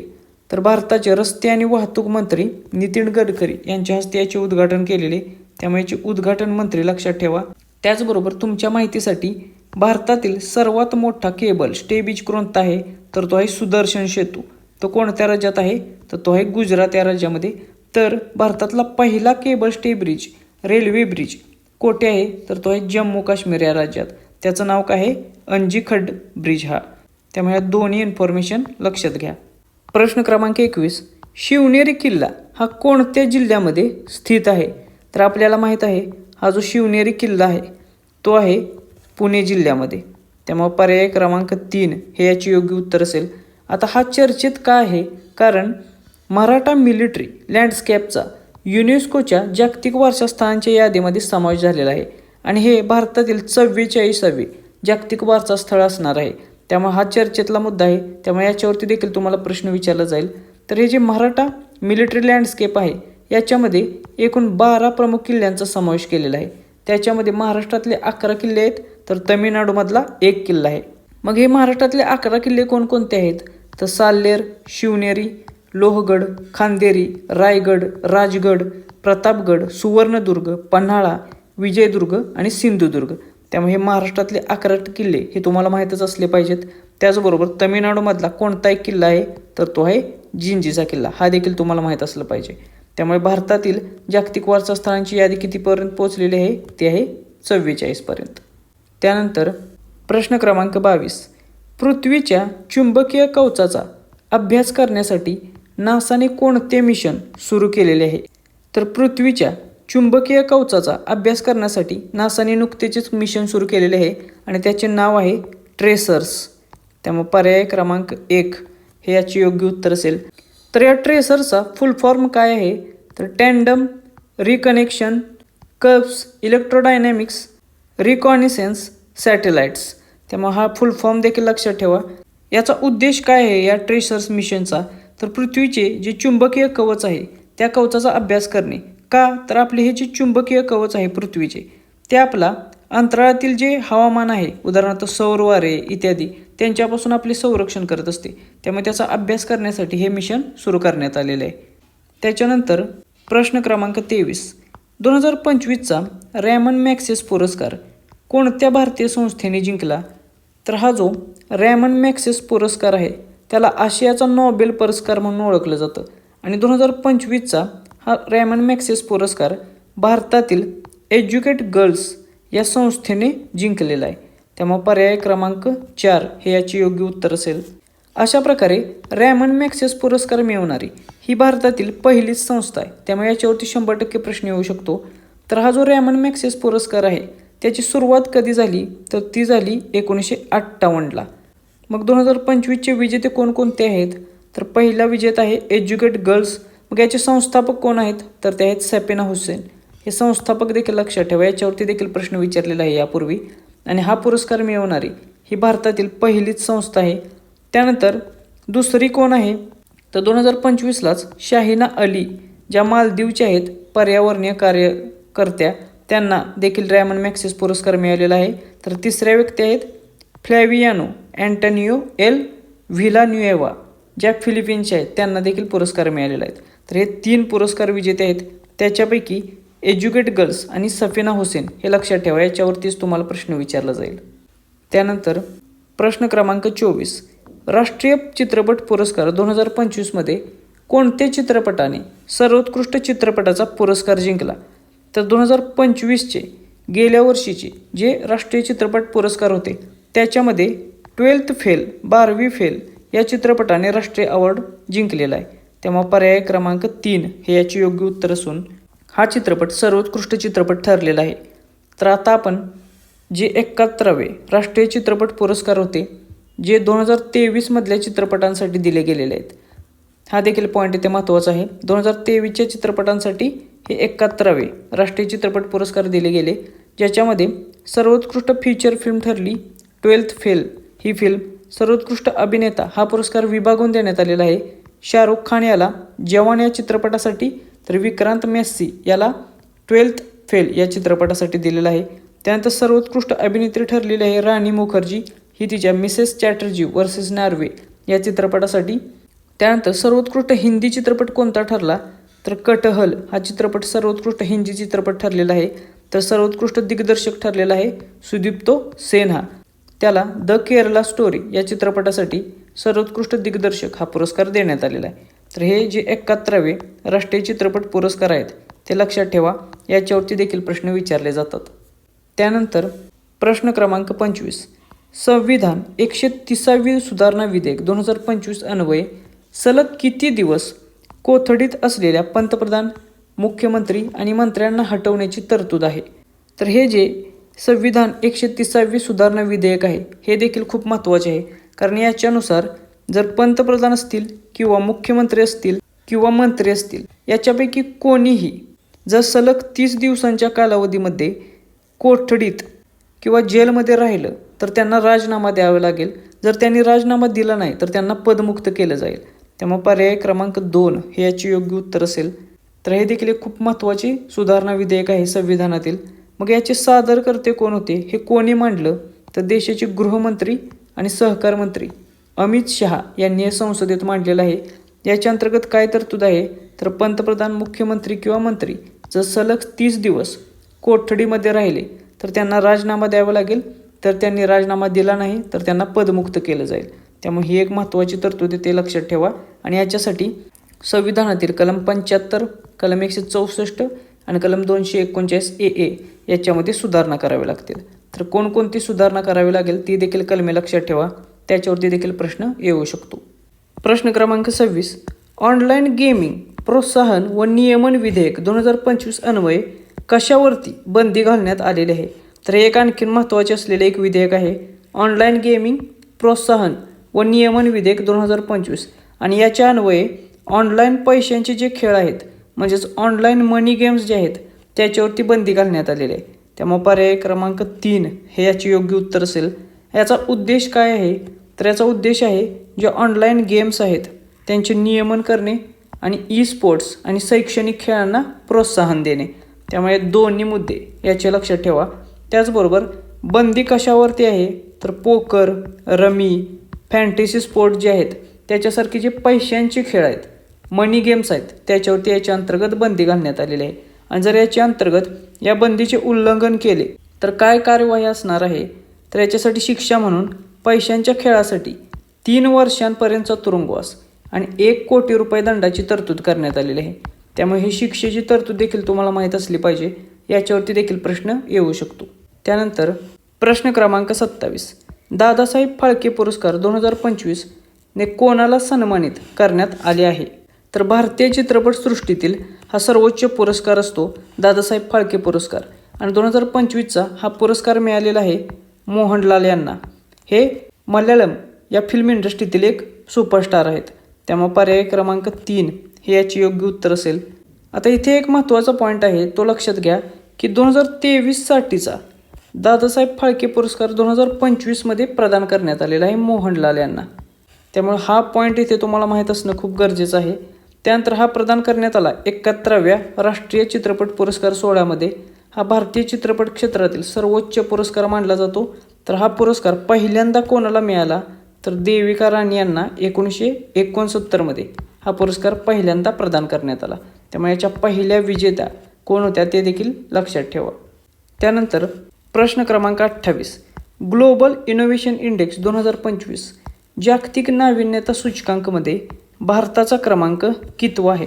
तर भारताचे रस्ते आणि वाहतूक मंत्री नितीन गडकरी यांच्या हस्ते याचे उद्घाटन केलेले. त्यामुळे याचे उद्घाटन मंत्री लक्षात ठेवा. त्याचबरोबर तुमच्या माहितीसाठी भारतातील सर्वात मोठा केबल स्टे ब्रिज कोणता आहे तर तो आहे सुदर्शन सेतू. तो कोणत्या राज्यात आहे तर तो आहे गुजरात या राज्यामध्ये. तर भारतातला पहिला cable stay bridge railway bridge कोठे आहे तर तो आहे जम्मू काश्मीर या राज्यात. त्याचं नाव काय आहे? अंजीखड ब्रिज हा. त्यामुळे दोन्ही इन्फॉर्मेशन लक्षात घ्या. प्रश्न क्रमांक 21, शिवनेरी किल्ला हा कोणत्या जिल्ह्यामध्ये स्थित आहे? तर आपल्याला माहीत आहे हा जो शिवनेरी किल्ला आहे तो आहे पुणे जिल्ह्यामध्ये. त्यामुळे पर्याय क्रमांक 3 हे याचे योग्य उत्तर असेल. आता हा चर्चेत का आहे? कारण मराठा मिलिटरी लँडस्केपचा युनेस्कोच्या जागतिक वारसास्थळांच्या यादीमध्ये समावेश झालेला आहे आणि हे भारतातील 44वे जागतिक वारसा स्थळ असणार आहे. त्यामुळे हा चर्चेतला मुद्दा आहे. त्यामुळे याच्यावरती देखील तुम्हाला प्रश्न विचारला जाईल. तर हे जे मराठा मिलिटरी लँडस्केप आहे याच्यामध्ये एकूण 12 प्रमुख किल्ल्यांचा समावेश केलेला आहे. त्याच्यामध्ये महाराष्ट्रातले 11 किल्ले आहेत, तर तमिळनाडूमधला 1 किल्ला आहे. मग हे महाराष्ट्रातले 11 किल्ले कोणकोणते आहेत? तर साल्हेर, शिवनेरी, लोहगड, खांदेरी, रायगड, राजगड, प्रतापगड, सुवर्णदुर्ग, पन्हाळा, विजयदुर्ग आणि सिंधुदुर्ग. त्यामुळे हे महाराष्ट्रातले 11 किल्ले हे तुम्हाला माहीतच असले पाहिजेत. त्याचबरोबर तमिळनाडूमधला कोणता एक किल्ला आहे? तर तो आहे जिंजीचा किल्ला. हा देखील तुम्हाला माहीत असलं पाहिजे. त्यामुळे भारतातील जागतिक वारसा स्थळांची यादी कितीपर्यंत पोहोचलेली आहे? ती आहे 44 पर्यंत. त्यानंतर प्रश्न क्रमांक 22, पृथ्वीच्या चुंबकीय कवचाचा अभ्यास करण्यासाठी नासाने कोणते मिशन सुरू केलेले आहे? तर पृथ्वीच्या चुंबकीय कवचाचा अभ्यास करण्यासाठी नासाने नुकतेच मिशन सुरू केलेले आहे आणि त्याचे नाव आहे ट्रेसर्स. त्यामुळे पर्याय क्रमांक 1 हे याचे योग्य उत्तर असेल. तर या ट्रेसरचा फुल फॉर्म काय आहे? तर टँडम रिकनेक्शन कर्व्स इलेक्ट्रोडायनॅमिक्स रिकॉनिसेन्स सॅटेलाइट्स. त्यामुळे हा फुल फॉर्म देखील लक्षात ठेवा. याचा उद्देश काय आहे या ट्रेसर्स मिशनचा? तर पृथ्वीचे जे चुंबकीय कवच आहे त्या कवचाचा अभ्यास करणे. का? तर आपले हे जे चुंबकीय कवच आहे पृथ्वीचे ते आपला अंतराळातील जे हवामान आहे, उदाहरणार्थ सौर वारे इत्यादी, त्यांच्यापासून आपले संरक्षण करत असते. त्यामुळे त्याचा अभ्यास करण्यासाठी हे मिशन सुरू करण्यात आलेले आहे. त्याच्यानंतर प्रश्न क्रमांक 23, 2025चा रॅमन मॅग्सेस पुरस्कार कोणत्या भारतीय संस्थेने जिंकला? तर हा जो रॅमन मॅग्सेस पुरस्कार आहे त्याला आशियाचा नोबेल पुरस्कार म्हणून ओळखलं जातं आणि 2025चा हा रॅमन मॅग्सेस पुरस्कार भारतातील एज्युकेट गर्ल्स या संस्थेने जिंकलेला आहे. त्यामुळे पर्याय क्रमांक 4 हे याचे योग्य उत्तर असेल. अशा प्रकारे रॅमन मॅग्सेस पुरस्कार मिळवणारी ही भारतातील पहिलीच संस्था आहे. त्यामुळे याच्यावरती 100% प्रश्न येऊ शकतो. तर हा जो रॅमन मॅग्सेस पुरस्कार आहे त्याची सुरुवात कधी झाली? तर ती झाली 1958ला. मग 2025चे विजेते कोणकोणते आहेत? तर पहिला विजेता आहे एज्युकेट गर्ल्स. मग याचे संस्थापक कोण आहेत? तर ते आहेत सफिना हुसैन. हे संस्थापक देखील लक्षात ठेवा. याच्यावरती देखील प्रश्न विचारलेला आहे यापूर्वी. आणि हा पुरस्कार मिळवणारी ही भारतातील पहिलीच संस्था आहे. त्यानंतर दुसरी कोण आहे? तर 2025लाच शाहिना अली ज्या मालदीवच्या आहेत पर्यावरणीय कार्यकर्त्या, त्यांना देखील रॅमन मॅग्सेस पुरस्कार मिळालेला आहे. तर तिसऱ्या व्यक्ती आहेत फ्लॅवियानो अँटोनियो एल व्हिलान्युएवा ज्या फिलिपिन्सच्या आहेत, त्यांना देखील पुरस्कार मिळालेला आहेत. तर हे 3 पुरस्कार विजेते आहेत. त्याच्यापैकी एज्युकेट गर्ल्स आणि सफिना हुसेन हे लक्षात ठेवा. याच्यावरतीच तुम्हाला प्रश्न विचारला जाईल. त्यानंतर प्रश्न क्रमांक 24, राष्ट्रीय चित्रपट पुरस्कार 2025मध्ये कोणत्या चित्रपटाने सर्वोत्कृष्ट चित्रपटाचा पुरस्कार जिंकला? तर 2025चे गेल्या वर्षीचे जे राष्ट्रीय चित्रपट पुरस्कार होते त्याच्यामध्ये 12th फेल 12वी फेल या चित्रपटाने राष्ट्रीय अवॉर्ड जिंकलेला आहे. त्यामुळे पर्याय क्रमांक 3 हे याचे योग्य उत्तर असून हा चित्रपट सर्वोत्कृष्ट चित्रपट ठरलेला आहे. तर आता आपण जे 71वे राष्ट्रीय चित्रपट पुरस्कार होते जे 2023 मधल्या चित्रपटांसाठी दिले गेलेले आहेत, हा देखील पॉईंट इथे महत्त्वाचा आहे. 2023च्या चित्रपटांसाठी हे 71वे राष्ट्रीय चित्रपट पुरस्कार दिले गेले, ज्याच्यामध्ये सर्वोत्कृष्ट फीचर फिल्म ठरली 12th फेल ही फिल्म. सर्वोत्कृष्ट अभिनेता हा पुरस्कार विभागून देण्यात आलेला आहे. शाहरुख खान याला जवान या चित्रपटासाठी, तर विक्रांत मेस्सी याला 12th फेल या चित्रपटासाठी दिलेला आहे. त्यानंतर सर्वोत्कृष्ट अभिनेत्री ठरलेली आहे राणी मुखर्जी, ही तिच्या मिसेस चॅटर्जी वर्सेस नॉर्वे या चित्रपटासाठी. त्यानंतर सर्वोत्कृष्ट हिंदी चित्रपट कोणता ठरला? तर कटहल हा चित्रपट सर्वोत्कृष्ट हिंदी चित्रपट ठरलेला आहे. तर सर्वोत्कृष्ट दिग्दर्शक ठरलेला आहे सुदीप्तो सेन्हा, त्याला द केरला स्टोरी या चित्रपटासाठी सर्वोत्कृष्ट दिग्दर्शक हा पुरस्कार देण्यात आलेला आहे. तर हे जे 71वे राष्ट्रीय चित्रपट पुरस्कार आहेत ते लक्षात ठेवा. याच्यावरती देखील प्रश्न विचारले जातात. त्यानंतर प्रश्न क्रमांक 25. संविधान 130वी सुधारणा विधेयक 2025 अन्वये सलग किती दिवस कोठडीत असलेल्या पंतप्रधान, मुख्यमंत्री आणि मंत्र्यांना हटवण्याची तरतूद आहे? तर हे जे संविधान 130वी सुधारणा विधेयक आहे हे देखील खूप महत्त्वाचे आहे, कारण याच्यानुसार जर पंतप्रधान असतील किंवा मुख्यमंत्री असतील किंवा मंत्री असतील याच्यापैकी कोणीही जर सलग 30 दिवसांच्या कालावधीमध्ये कोठडीत किंवा जेलमध्ये राहिलं तर त्यांना राजीनामा द्यावा लागेल. जर त्यांनी राजीनामा दिला नाही तर त्यांना पदमुक्त केलं जाईल. त्यामुळे पर्याय क्रमांक 2 हे याचे योग्य उत्तर असेल. तर हे देखील एक खूप महत्त्वाची सुधारणा विधेयक आहे संविधानातील. मग याचे सादरकर्ते कोण होते, हे कोणी मांडलं, तर देशाचे गृहमंत्री आणि सहकार मंत्री अमित शहा यांनी हे संसदेत मांडलेलं आहे. याच्या अंतर्गत काय तरतूद आहे, तर पंतप्रधान, मुख्यमंत्री किंवा मंत्री जर सलग 30 दिवस कोठडीमध्ये राहिले तर त्यांना राजीनामा द्यावा लागेल. तर त्यांनी राजीनामा दिला नाही तर त्यांना पदमुक्त केलं जाईल. त्यामुळे ही एक महत्त्वाची तरतूद आहे, ते लक्षात ठेवा. आणि याच्यासाठी संविधानातील कलम 75, कलम 164 आणि कलम 239 AA याच्यामध्ये सुधारणा करावी लागतील. तर कोणकोणती सुधारणा करावी लागेल ती देखील कलमे लक्षात ठेवा, त्याच्यावरती देखील प्रश्न येऊ शकतो. प्रश्न क्रमांक 26. ऑनलाईन गेमिंग प्रोत्साहन व नियमन विधेयक 2025 अन्वये कशावरती बंदी घालण्यात आलेली आहे? तर हे एक आणखीन महत्त्वाचे असलेले एक विधेयक आहे, ऑनलाईन गेमिंग प्रोत्साहन व नियमन विधेयक 2025. आणि याच्या अन्वये ऑनलाईन पैशांचे जे खेळ आहेत म्हणजेच ऑनलाईन मनी गेम्स जे आहेत त्याच्यावरती बंदी घालण्यात आलेली आहे. त्यामुळे पर्याय क्रमांक 3 हे याचे योग्य उत्तर असेल. याचा उद्देश काय आहे, तर याचा उद्देश आहे जे ऑनलाईन गेम्स आहेत त्यांचे नियमन करणे आणि ई स्पोर्ट्स आणि शैक्षणिक खेळांना प्रोत्साहन देणे. त्यामुळे दोन्ही मुद्दे याचे लक्षात ठेवा. त्याचबरोबर बंदी कशावरती आहे, तर पोकर, रमी, फॅन्टसी स्पोर्ट जे आहेत त्याच्यासारखे जे पैशांचे खेळ आहेत, मनी गेम्स आहेत, त्याच्यावरती याच्या अंतर्गत बंदी घालण्यात आलेली आहे. आणि जर याच्या अंतर्गत या बंदीचे उल्लंघन केले तर काय कार्यवाही असणार आहे, तर याच्यासाठी शिक्षा म्हणून पैशांच्या खेळासाठी 3 वर्षांपर्यंतचा तुरुंगवास आणि 1 कोटी रुपये दंडाची तरतूद करण्यात आलेली आहे. त्यामुळे ही शिक्षेची तरतूद देखील तुम्हाला माहीत असली पाहिजे, याच्यावरती देखील प्रश्न येऊ शकतो. त्यानंतर प्रश्न क्रमांक 27. दादासाहेब फाळके पुरस्कार 2025 ने कोणाला सन्मानित करण्यात आले आहे? तर भारतीय चित्रपटसृष्टीतील हा सर्वोच्च पुरस्कार असतो दादासाहेब फाळके पुरस्कार. आणि 2025चा हा पुरस्कार मिळालेला आहे मोहनलाल यांना. हे मल्याळम या फिल्म इंडस्ट्रीतील एक सुपरस्टार आहेत. त्यामुळे पर्याय क्रमांक 3 हे याचे योग्य उत्तर असेल. आता इथे एक महत्त्वाचा पॉईंट आहे, तो लक्षात घ्या की 2023साठीचा दादासाहेब फाळके पुरस्कार 2025मध्ये प्रदान करण्यात आलेला आहे मोहनलाल यांना. त्यामुळे हा पॉईंट इथे तुम्हाला माहीत असणं खूप गरजेचं आहे. त्यानंतर हा प्रदान करण्यात आला 71व्या राष्ट्रीय चित्रपट पुरस्कार सोहळ्यामध्ये. हा भारतीय चित्रपट क्षेत्रातील सर्वोच्च पुरस्कार मानला जातो. तर हा पुरस्कार पहिल्यांदा कोणाला मिळाला, तर देविका राणी यांना 1969मध्ये हा पुरस्कार पहिल्यांदा प्रदान करण्यात आला. त्यामुळे याच्या पहिल्या विजेत्या कोण होत्या ते देखील लक्षात ठेवा. त्यानंतर प्रश्न क्रमांक 28. ग्लोबल इनोव्हेशन इंडेक्स 2025 जागतिक नाविन्यता सूचकांकमध्ये भारताचा क्रमांक कितवा आहे?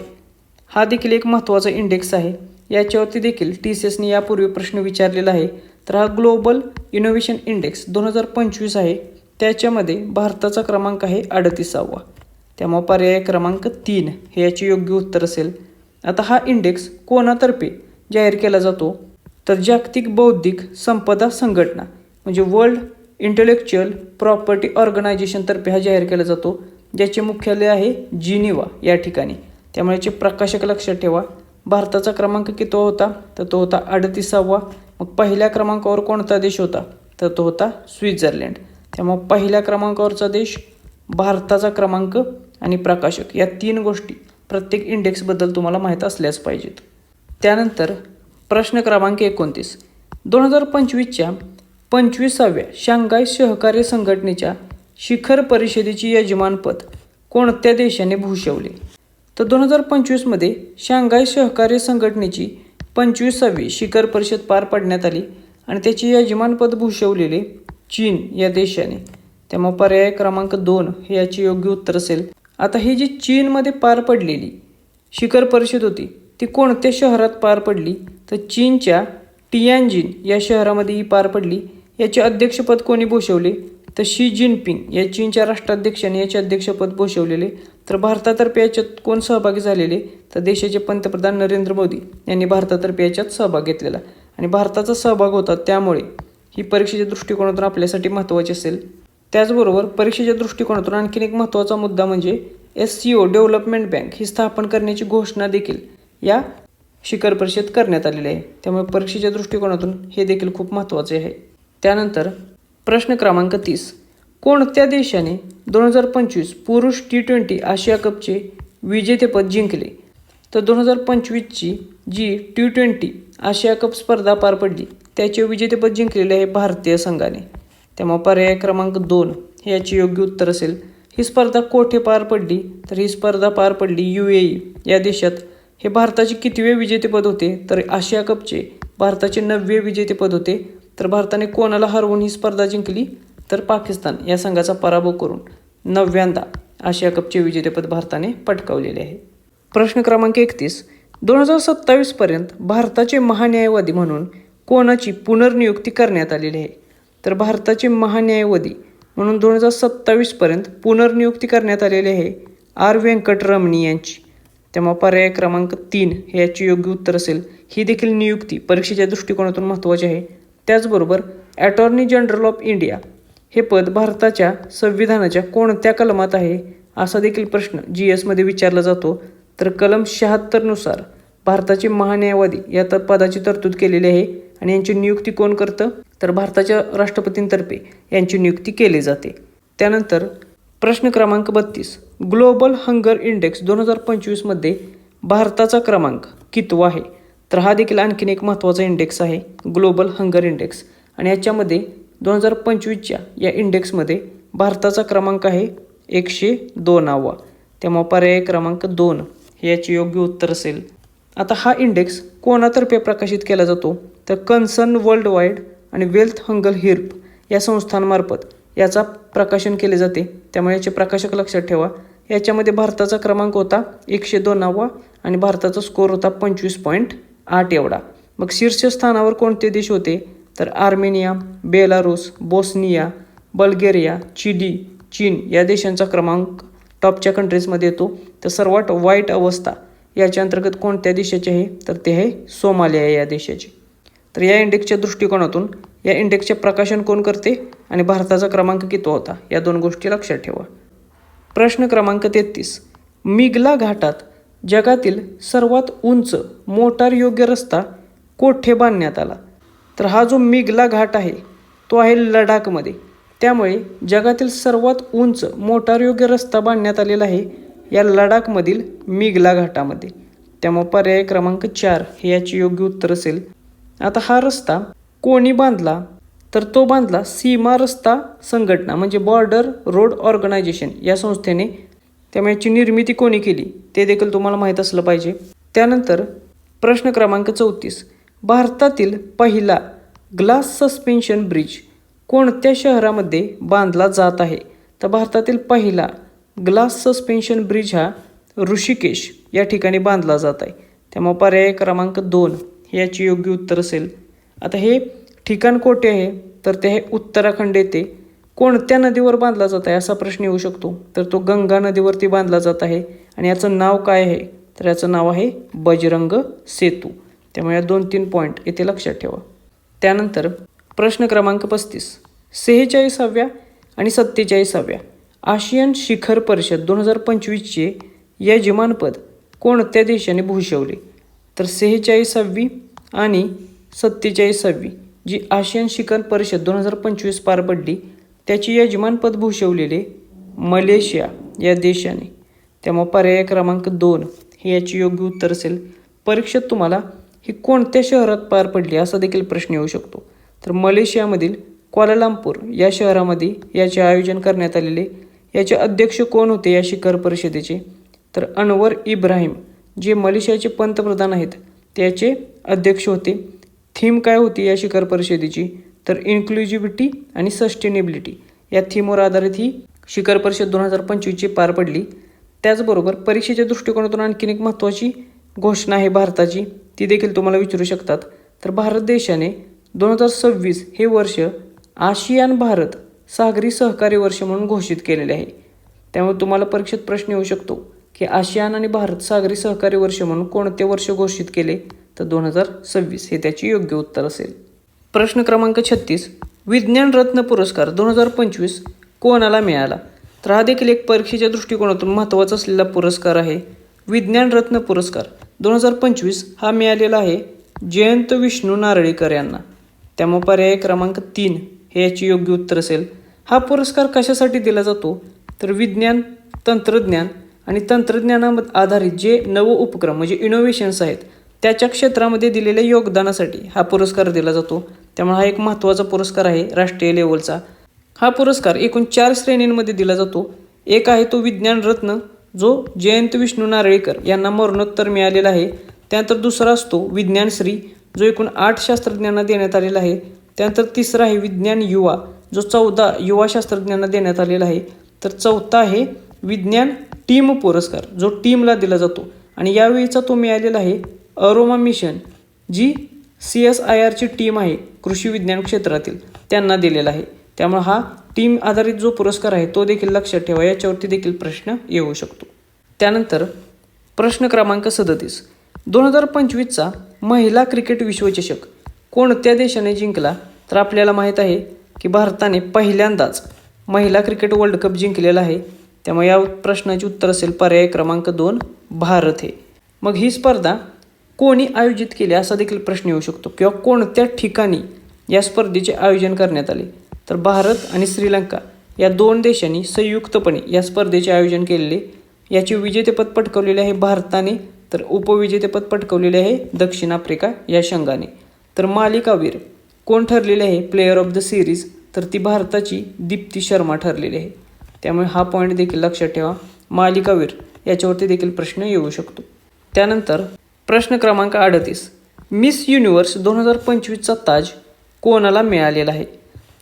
हा देखील एक महत्त्वाचा इंडेक्स आहे. याच्यावरती देखील TCSने यापूर्वी प्रश्न विचारलेला आहे. तर हा ग्लोबल इनोव्हेशन इंडेक्स 2025 आहे. त्याच्यामध्ये भारताचा क्रमांक आहे 38वा. त्यामुळे पर्याय क्रमांक 3 हे याचे योग्य उत्तर असेल. आता हा इंडेक्स कोणातर्फे जाहीर केला जातो, तर जागतिक बौद्धिक संपदा संघटना म्हणजे वर्ल्ड इंटेलेक्च्युअल प्रॉपर्टी ऑर्गनायझेशनतर्फे हा जाहीर केला जातो, ज्याचे मुख्यालय आहे जिनिव्हा या ठिकाणी. त्यामुळे याचे प्रकाशक लक्षात ठेवा. भारताचा क्रमांक किती होता, तर तो होता 38वा. मग पहिल्या क्रमांकावर कोणता देश होता, तर तो होता स्वित्झर्लंड. त्यामुळे पहिल्या क्रमांकावरचा देश, भारताचा क्रमांक आणि प्रकाशक या 3 गोष्टी प्रत्येक इंडेक्सबद्दल तुम्हाला माहीत असल्याच पाहिजेत. त्यानंतर प्रश्न क्रमांक 29. 2025च्या 25व्या शांघाय सहकार्य संघटनेच्या शिखर परिषदेची यजमानपद कोणत्या देशाने भूषवले? तर 2025मध्ये शांघाय सहकार्य संघटनेची 25वी शिखर परिषद पार पाडण्यात आली आणि त्याचे यजमानपद भूषवलेले चीन या देशाने. त्यामुळे पर्याय क्रमांक 2 हे याचे योग्य उत्तर असेल. आता ही जी चीनमध्ये पार पडलेली शिखर परिषद होती ती कोणत्या शहरात पार पडली, तर चीनच्या टियानजिन या शहरामध्ये ही पार पडली. याचे अध्यक्षपद कोणी भूषवले? तर शी जिनपिंग या चीनच्या राष्ट्राध्यक्षाने याचे अध्यक्षपद भूषवलेले. तर भारतातर्फे याच्यात कोण सहभागी झालेले? तर देशाचे पंतप्रधान नरेंद्र मोदी यांनी भारतातर्फे याच्यात सहभाग घेतलेला. आणि भारताचा सहभाग होता त्यामुळे ही परीक्षेच्या दृष्टिकोनातून आपल्यासाठी महत्त्वाची असेल. त्याचबरोबर परीक्षेच्या दृष्टिकोनातून आणखीन एक महत्त्वाचा मुद्दा म्हणजे SCO डेव्हलपमेंट बँक ही स्थापन करण्याची घोषणा देखील या शिखर परिषद करण्यात आलेली आहे. त्यामुळे परीक्षेच्या दृष्टिकोनातून हे देखील खूप महत्त्वाचे आहे. त्यानंतर प्रश्न क्रमांक 30. कोणत्या देशाने 2025 पुरुष T20 आशिया कपचे विजेतेपद जिंकले? तर 2025ची जी T20 आशिया कप स्पर्धा पार पडली त्याचे विजेतेपद जिंकलेले आहे भारतीय संघाने. त्यामुळे पर्याय क्रमांक 2 हे याचे योग्य उत्तर असेल. ही स्पर्धा कोठे पार पडली? तर ही स्पर्धा पार पडली UAE या देशात. हे भारताचे कितवे विजेतेपद होते? तर आशिया कपचे भारताचे 9वे विजेतेपद होते. तर भारताने कोणाला हरवून ही स्पर्धा जिंकली? तर पाकिस्तान या संघाचा पराभव करून 9व्यांदा आशिया कपचे विजेतेपद भारताने पटकावलेले आहे. प्रश्न क्रमांक 31. 2027 पर्यंत भारताचे महान्यायवादी म्हणून कोणाची पुनर्नियुक्ती करण्यात आलेली आहे? तर भारताचे महान्यायवादी म्हणून 2027 पर्यंत पुनर्नियुक्ती करण्यात आलेली आहे R व्यंकटरमणी यांची. त्यामुळे पर्याय क्रमांक 3 हे याचे योग्य उत्तर असेल. ही देखील नियुक्ती परीक्षेच्या दृष्टिकोनातून महत्त्वाची आहे. त्याचबरोबर अटॉर्नी जनरल ऑफ इंडिया हे पद भारताच्या संविधानाच्या कोणत्या कलमात आहे असा देखील प्रश्न GSमध्ये विचारला जातो. तर कलम 76 नुसार भारताचे महान्यायवादी या पदाची तरतूद केलेली आहे. आणि यांची नियुक्ती कोण करतं? तर भारताच्या राष्ट्रपतींतर्फे यांची नियुक्ती केली जाते. त्यानंतर प्रश्न क्रमांक 32. ग्लोबल हंगर इंडेक्स 2025मध्ये भारताचा क्रमांक कितवा आहे? तर हा देखील आणखीन एक महत्त्वाचा इंडेक्स आहे ग्लोबल हंगर इंडेक्स. आणि याच्यामध्ये 2025च्या या इंडेक्समध्ये भारताचा क्रमांक आहे 102वा. त्यामुळे पर्याय क्रमांक 2 हे याचे योग्य उत्तर असेल. आता हा इंडेक्स कोणातर्फे प्रकाशित केला जातो? तर कन्सर्न वर्ल्ड वाईड आणि वेल्थ हंगर हिर्प या संस्थांमार्फत याचा प्रकाशन केले जाते. त्यामुळे याचे प्रकाशक लक्षात ठेवा. याच्यामध्ये भारताचा क्रमांक होता 102वा आणि भारताचा स्कोर होता 25.8 एवढा. मग शीर्षस्थानावर कोणते देश होते? तर Armenia, Belarus, Bosnia, Bulgaria, Chile, चीन या देशांचा क्रमांक टॉपच्या कंट्रीजमध्ये येतो. तर सर्वात वाईट अवस्था याच्या अंतर्गत कोणत्या देशाची आहे? तर ते आहे सोमालिया या देशाची. तर या इंडेक्सच्या दृष्टिकोनातून या इंडेक्सचे प्रकाशन कोण करते आणि भारताचा क्रमांक किती होता या दोन गोष्टी लक्षात ठेवा. प्रश्न क्रमांक 33. मिग्ला घाटात जगातील सर्वात उंच मोटार योग्य रस्ता कोठे बांधण्यात आला? तर हा जो मिग्ला घाट आहे तो आहे लडाखमध्ये. त्यामुळे जगातील सर्वात उंच मोटार योग्य रस्ता बांधण्यात आलेला आहे या लडाखमधील मिग्ला घाटामध्ये. त्यामुळे पर्याय क्रमांक 4 हे याचे योग्य उत्तर असेल. आता हा रस्ता कोणी बांधला? तर तो बांधला सीमा रस्ता संघटना म्हणजे बॉर्डर रोड ऑर्गनायझेशन या संस्थेने. त्यामुळे याची निर्मिती कोणी केली ते देखील तुम्हाला माहीत असलं पाहिजे. त्यानंतर प्रश्न क्रमांक 34. भारतातील पहिला ग्लास सस्पेन्शन ब्रिज कोणत्या शहरामध्ये बांधला जात आहे? तर भारतातील पहिला ग्लास सस्पेन्शन ब्रिज हा ऋषिकेश या ठिकाणी बांधला जात आहे. त्यामुळे पर्याय क्रमांक 2 हे याचे योग्य उत्तर असेल. आता हे ठिकाण कोठे आहे? तर ते आहे उत्तराखंड येथे. कोणत्या नदीवर बांधला जात आहे असा प्रश्न येऊ शकतो. तर तो गंगा नदीवरती बांधला जात आहे. आणि याचं नाव काय आहे? तर याचं नाव आहे बजरंग सेतू. त्यामुळे या 2-3 पॉईंट येथे लक्षात ठेवा. त्यानंतर प्रश्न क्रमांक 35. 46व्या आणि 47व्या आशियन शिखर परिषद 2025चे यजमानपद कोणत्या देशाने भूषवले? तर 46वी आणि 47वी जी आशियन शिखर परिषद 2025 पार पडली त्याची यजमानपद भूषवलेले मलेशिया या देशाने. त्यामुळे पर्याय क्रमांक 2 हे याचे योग्य उत्तर असेल. परीक्षेत तुम्हाला ही कोणत्या शहरात पार पडली असा देखील प्रश्न येऊ शकतो. तर मलेशियामधील क्वालालंपूर या शहरामध्ये याचे आयोजन करण्यात आलेले. याचे अध्यक्ष कोण होते या शिखर परिषदेचे? तर अनवर इब्राहिम जे मलेशियाचे पंतप्रधान आहेत त्याचे अध्यक्ष होते. थीम काय होती या शिखर परिषदेची? तर इन्क्लुझिव्हिटी आणि सस्टेनेबिलिटी या थीमवर आधारित ही शिखर परिषद 2025ची पार पडली. त्याचबरोबर परीक्षेच्या दृष्टिकोनातून आणखीन एक महत्त्वाची घोषणा आहे भारताची, ती देखील तुम्हाला विचारू शकतात. तर भारत देशाने 2026 हे वर्ष आशियान भारत सागरी सहकारी वर्ष म्हणून घोषित केलेले आहे. त्यामुळे तुम्हाला परीक्षेत प्रश्न येऊ शकतो की आशियान आणि भारत सागरी सहकारी वर्ष म्हणून कोणते वर्ष घोषित केले, तर 2026 हे त्याचे योग्य उत्तर असेल. प्रश्न क्रमांक 36, विज्ञान रत्न पुरस्कार 2025 कोणाला मिळाला? तर हा देखील एक परीक्षेच्या दृष्टिकोनातून महत्त्वाचा असलेला पुरस्कार आहे. विज्ञान रत्न पुरस्कार 2025 हा मिळालेला आहे जयंत विष्णू नारळीकर यांना. त्यामुळे पर्याय क्रमांक 3 हे याचे योग्य उत्तर असेल. हा पुरस्कार कशासाठी दिला जातो, तर विज्ञान, तंत्रज्ञान आणि तंत्रज्ञानावर आधारित जे नव उपक्रम म्हणजे इनोव्हेशन्स आहेत त्याच्या क्षेत्रामध्ये दिलेल्या योगदानासाठी हा पुरस्कार दिला जातो. त्यामुळे हा एक महत्त्वाचा पुरस्कार आहे राष्ट्रीय लेवलचा. हा पुरस्कार एकूण 4 श्रेणींमध्ये दिला जातो. एक आहे तो विज्ञान रत्न जो जयंत विष्णू नारळीकर यांना मरणोत्तर मिळालेला आहे. त्यानंतर दुसरा असतो विज्ञान श्री जो एकूण 8 शास्त्रज्ञांना देण्यात आलेला आहे. त्यानंतर तिसरा आहे विज्ञान युवा जो 14 युवा शास्त्रज्ञांना देण्यात आलेला आहे. तर चौथा आहे विज्ञान टीम पुरस्कार जो टीमला दिला जातो आणि यावेळीचा तो मिळालेला आहे अरोमा मिशन जी CSIRची टीम आहे कृषी विज्ञान क्षेत्रातील त्यांना दिलेला आहे. त्यामुळे हा टीम आधारित जो पुरस्कार आहे तो देखील लक्षात ठेवा, याच्यावरती देखील प्रश्न येऊ शकतो. त्यानंतर प्रश्न क्रमांक 37, 2025चा महिला क्रिकेट विश्वचषक कोणत्या देशाने जिंकला? तर आपल्याला माहीत आहे की भारताने पहिल्यांदाच महिला क्रिकेट वर्ल्ड कप जिंकलेला आहे. त्यामुळे या प्रश्नाचे उत्तर असेल पर्याय क्रमांक 2 भारत हे. मग ही स्पर्धा कोणी आयोजित केली असा देखील प्रश्न येऊ शकतो किंवा कोणत्या ठिकाणी या स्पर्धेचे आयोजन करण्यात आले? तर भारत आणि श्रीलंका या 2 देशांनी संयुक्तपणे या स्पर्धेचे आयोजन केलेले. याचे विजेतेपद पटकावलेले आहे भारताने, तर उपविजेतेपद पटकावलेले आहे दक्षिण आफ्रिका या संघाने. तर मालिकावीर कोण ठरलेले आहे प्लेयर ऑफ द सिरीज? तर ती भारताची दीप्ती शर्मा ठरलेली आहे. त्यामुळे हा पॉईंट देखील लक्षात ठेवा, मालिकावीर याच्यावरती देखील प्रश्न येऊ शकतो. त्यानंतर प्रश्न क्रमांक 38, मिस युनिव्हर्स 2025चा ताज कोणाला मिळालेला आहे?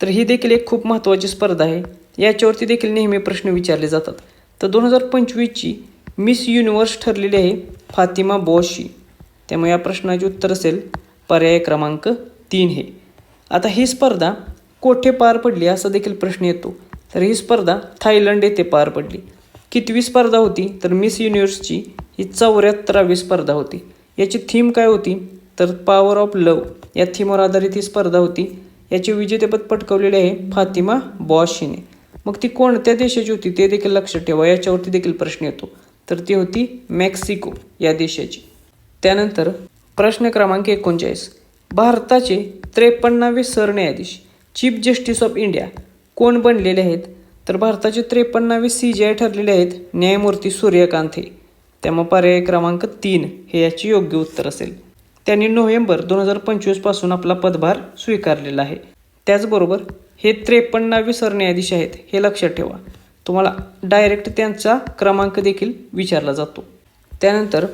तर ही देखील एक खूप महत्त्वाची स्पर्धा आहे. याच्यावरती देखील नेहमी प्रश्न विचारले जातात. तर 2025ची मिस युनिव्हर्स ठरलेली आहे फातिमा बॉशी. त्यामुळे या प्रश्नाचे उत्तर असेल पर्याय क्रमांक 3 हे. आता ही स्पर्धा कोठे पार पडली असा देखील प्रश्न येतो. तर ही स्पर्धा थायलंड येथे पार पडली. कितवी स्पर्धा होती? तर मिस युनिव्हर्सची ही 74वी स्पर्धा होती. याची थीम काय होती? तर पॉवर ऑफ लव या थीमवर आधारित ही स्पर्धा होती. याचे विजेतेपद पटकावलेले आहे फातिमा बॉश हिने. मग ती कोणत्या देशाची होती ते देखील लक्षात ठेवा, याच्यावरती देखील प्रश्न येतो. तर ती होती मेक्सिको या देशाची. त्यानंतर प्रश्न क्रमांक 39, भारताचे 53वे सरन्यायाधीश चीफ जस्टिस ऑफ इंडिया कोण बनलेले आहेत? तर भारताचे 53वे CJI ठरलेले आहेत न्यायमूर्ती सूर्यकांत हे. त्यामुळे पर्याय क्रमांक 3 हे याचे योग्य उत्तर असेल. त्यांनी नोव्हेंबर 2025 पासून आपला पदभार स्वीकारलेला आहे. त्याचबरोबर हे 53वे सरन्यायाधीश आहेत हे लक्षात ठेवा, तुम्हाला डायरेक्ट त्यांचा क्रमांक देखील विचारला जातो. त्यानंतर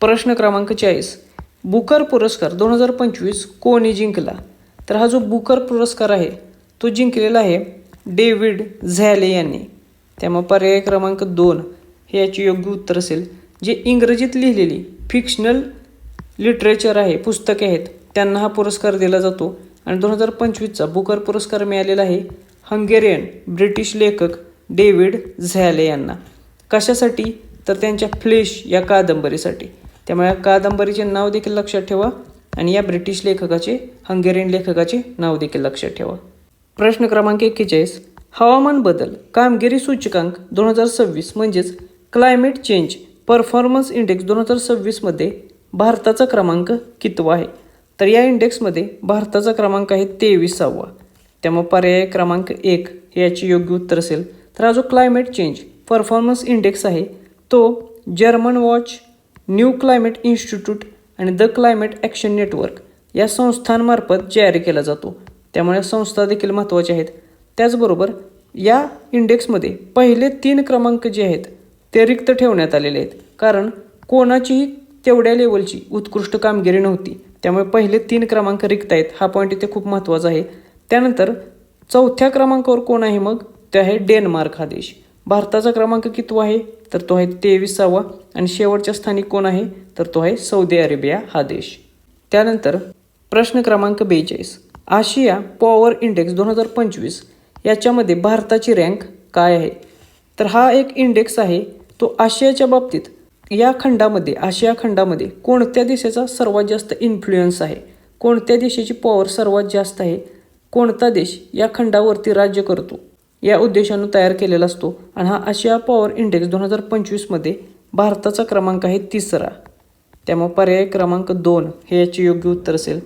प्रश्न क्रमांक 40, बुकर पुरस्कार 2025 कोणी जिंकला? तर हा जो बुकर पुरस्कार आहे तो जिंकलेला आहे डेव्हिड झॅले यांनी. त्यामुळे पर्याय क्रमांक 2 हे याचे योग्य उत्तर असेल. जे इंग्रजीत लिहिलेली फिक्शनल लिटरेचर आहे, पुस्तके आहेत, त्यांना हा पुरस्कार दिला जातो. आणि 2025चा बुकर पुरस्कार मिळालेला आहे हंगेरियन ब्रिटिश लेखक डेव्हिड झॅले यांना. कशासाठी? तर त्यांच्या फ्लेश या कादंबरीसाठी. त्यामुळे या कादंबरीचे नाव देखील लक्षात ठेवा आणि या ब्रिटिश लेखकाचे, हंगेरियन लेखकाचे नाव देखील लक्षात ठेवा. प्रश्न क्रमांक 41, हवामान बदल कामगिरी सूचकांक 2026 म्हणजेच क्लायमेट चेंज परफॉर्मन्स इंडेक्स 2026मध्ये भारताचा क्रमांक कितवा आहे? तर या इंडेक्समध्ये भारताचा क्रमांक आहे 23वा. त्यामुळे पर्याय क्रमांक 1 हे याचे योग्य उत्तर असेल. तर हा जो क्लायमेट चेंज परफॉर्मन्स इंडेक्स आहे तो German watch, new climate institute आणि द क्लायमेट ॲक्शन नेटवर्क या संस्थांमार्फत जारी केला जातो. त्यामुळे या संस्था देखील महत्त्वाच्या आहेत. त्याचबरोबर या इंडेक्समध्ये पहिले 3 क्रमांक जे आहेत ते रिक्त ठेवण्यात आलेले आहेत, कारण कोणाचीही तेवढ्या लेवलची उत्कृष्ट कामगिरी नव्हती. त्यामुळे पहिले 3 क्रमांक रिक्त आहेत. हा पॉईंट इथे खूप महत्त्वाचा आहे. त्यानंतर 4थ्या क्रमांकावर कोण आहे? मग ते आहे डेन्मार्क हा देश. भारताचा क्रमांक कितवा आहे? तर तो आहे 23वा. आणि शेवटच्या स्थानी कोण आहे? तर तो आहे सौदी अरेबिया हा देश. त्यानंतर प्रश्न क्रमांक 42, आशिया पॉवर इंडेक्स 2025 याच्यामध्ये भारताची रँक काय आहे? तर हा एक इंडेक्स आहे, तो आशियाच्या बाबतीत या खंडामध्ये, आशिया खंडामध्ये कोणत्या देशाचा सर्वात जास्त इन्फ्लुएन्स आहे, कोणत्या देशाची पॉवर सर्वात जास्त आहे, कोणता देश या खंडावरती राज्य करतो, या उद्देशानं तयार केलेला असतो. आणि हा आशिया पॉवर इंडेक्स 2025मध्ये भारताचा क्रमांक आहे 3रा. त्यामुळे पर्याय क्रमांक 2 हे याचे योग्य उत्तर असेल.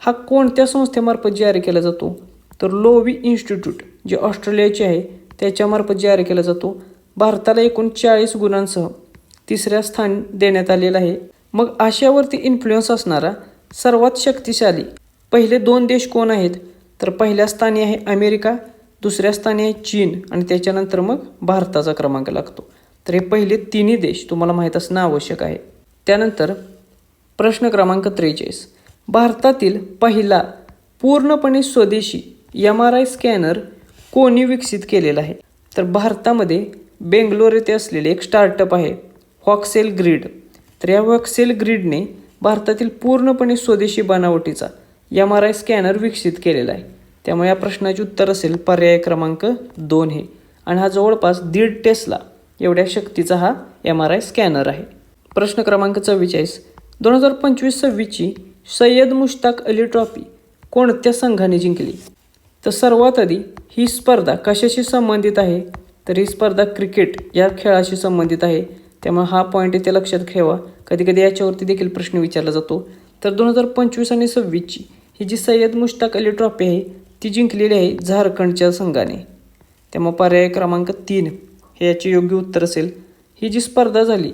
हा कोणत्या संस्थेमार्फत जारी केला जातो? तर लोवी इन्स्टिट्यूट जे ऑस्ट्रेलियाचे आहे त्याच्यामार्फत जारी केला जातो. भारताला एकूण 40 गुणांसह 3ऱ्या स्थान देण्यात आलेलं आहे. मग आशियावरती इन्फ्लुएन्स असणारा सर्वात शक्तिशाली पहिले 2 देश कोण आहेत? तर पहिल्या स्थानी आहे अमेरिका, दुसऱ्या स्थानी आहे चीन आणि त्याच्यानंतर मग भारताचा क्रमांक लागतो. तर हे पहिले तिन्ही देश तुम्हाला माहीत असणं आवश्यक आहे. त्यानंतर प्रश्न क्रमांक 43, भारतातील पहिला पूर्णपणे स्वदेशी MRI स्कॅनर कोणी विकसित केलेला आहे? तर भारतामध्ये बेंगलोर येथे असलेले एक स्टार्टअप आहे व्हॉक्सेल ग्रीड. तर या व्हॉक्सेल ग्रीडने भारतातील पूर्णपणे स्वदेशी बनावटीचा MRI स्कॅनर विकसित केलेला आहे. त्यामुळे या प्रश्नाचे उत्तर असेल पर्याय क्रमांक 2 हे. आणि हा जवळपास 1.5 टेस्ला एवढ्या शक्तीचा हा MRI स्कॅनर आहे. प्रश्न क्रमांक 44, 2025-26ची सय्यद मुश्ताक अली ट्रॉफी कोणत्या संघाने जिंकली? तर सर्वात आधी ही स्पर्धा कशाशी संबंधित आहे? तर ही स्पर्धा क्रिकेट या खेळाशी संबंधित आहे. त्यामुळे हा पॉईंट इथे लक्षात ठेवा. कधी कधी याच्यावरती देखील प्रश्न विचारला जातो. तर 2025 आणि 26ची ही जी सय्यद मुश्ताक अली ट्रॉफी आहे ती जिंकलेली आहे झारखंडच्या संघाने. त्यामुळे पर्याय क्रमांक 3 हे याचे योग्य उत्तर असेल. ही जी स्पर्धा झाली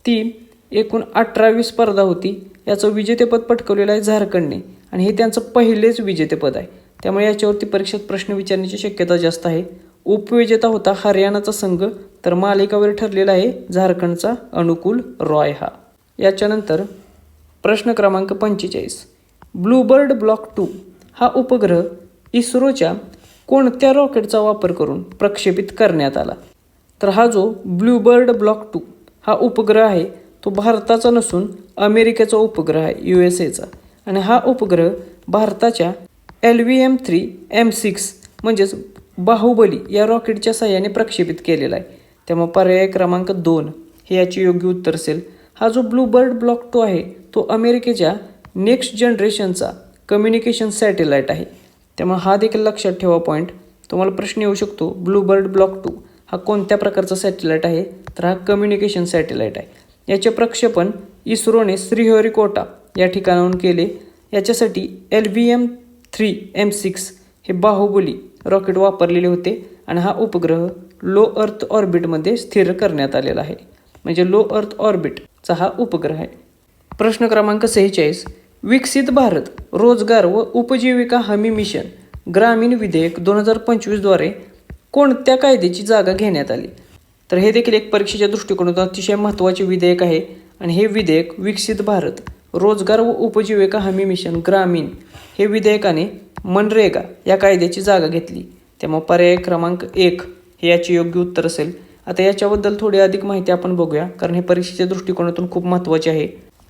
ती एकूण 18वी स्पर्धा होती. याचं विजेतेपद पटकवलेलं आहे झारखंडने आणि हे त्यांचं पहिलेच विजेतेपद आहे. त्यामुळे याच्यावरती परीक्षेत प्रश्न विचारण्याची शक्यता जास्त आहे. उपविजेता होता हरियाणाचा संघ, तर मालिकावर ठरलेला आहे झारखंडचा अनुकूल रॉय हा. याच्यानंतर प्रश्न क्रमांक 45, ब्लूबर्ड ब्लॉक 2 हा उपग्रह इस्रोच्या कोणत्या रॉकेटचा वापर करून प्रक्षेपित करण्यात आला? तर हा जो ब्लूबर्ड ब्लॉक 2 हा उपग्रह आहे तो भारताचा नसून अमेरिकेचा उपग्रह आहे, USAचा. आणि हा उपग्रह भारताच्या LVM-3M6 म्हणजेच बाहुबली या रॉकेटच्या साहाय्याने प्रक्षेपित केलेला आहे. त्यामुळे पर्याय क्रमांक 2 हे याचे योग्य उत्तर असेल. हा जो ब्लूबर्ड ब्लॉक 2 आहे तो अमेरिकेच्या नेक्स्ट जनरेशनचा कम्युनिकेशन सॅटेलाईट आहे. त्यामुळे हा देखील लक्षात ठेवा पॉईंट. तुम्हाला प्रश्न येऊ शकतो ब्लूबर्ड ब्लॉक 2 हा कोणत्या प्रकारचा सॅटेलाईट आहे? तर हा कम्युनिकेशन सॅटेलाईट आहे. याचे प्रक्षेपण इस्रोने श्रीहरिकोटा या ठिकाणाहून केले. याच्यासाठी LVM-3M6 हे बाहुबली रॉकेट वापरलेले होते आणि हा उपग्रह लो अर्थ ऑर्बिटमध्ये स्थिर करण्यात आलेला आहे. म्हणजे लो अर्थ ऑर्बिटचा हा उपग्रह आहे. प्रश्न क्रमांक 46, विकसित भारत रोजगार व उपजीविका हमी मिशन ग्रामीण विधेयक 2025 द्वारे कोणत्या कायद्याची जागा घेण्यात आली? तर हे देखील एक परीक्षेच्या दृष्टिकोनातून अतिशय महत्त्वाचे विधेयक आहे. आणि हे विधेयक विकसित भारत रोजगार व उपजीविका हमी मिशन ग्रामीण हे विधेयकाने मनरेगा या कायद्याची जागा घेतली. त्यामुळे पर्याय क्रमांक 1 हे याचे योग्य उत्तर असेल. आता याच्याबद्दल थोडी अधिक माहिती आपण बघूया कारण हे परीक्षेच्या दृष्टिकोनातून खूप महत्त्वाचे आहे.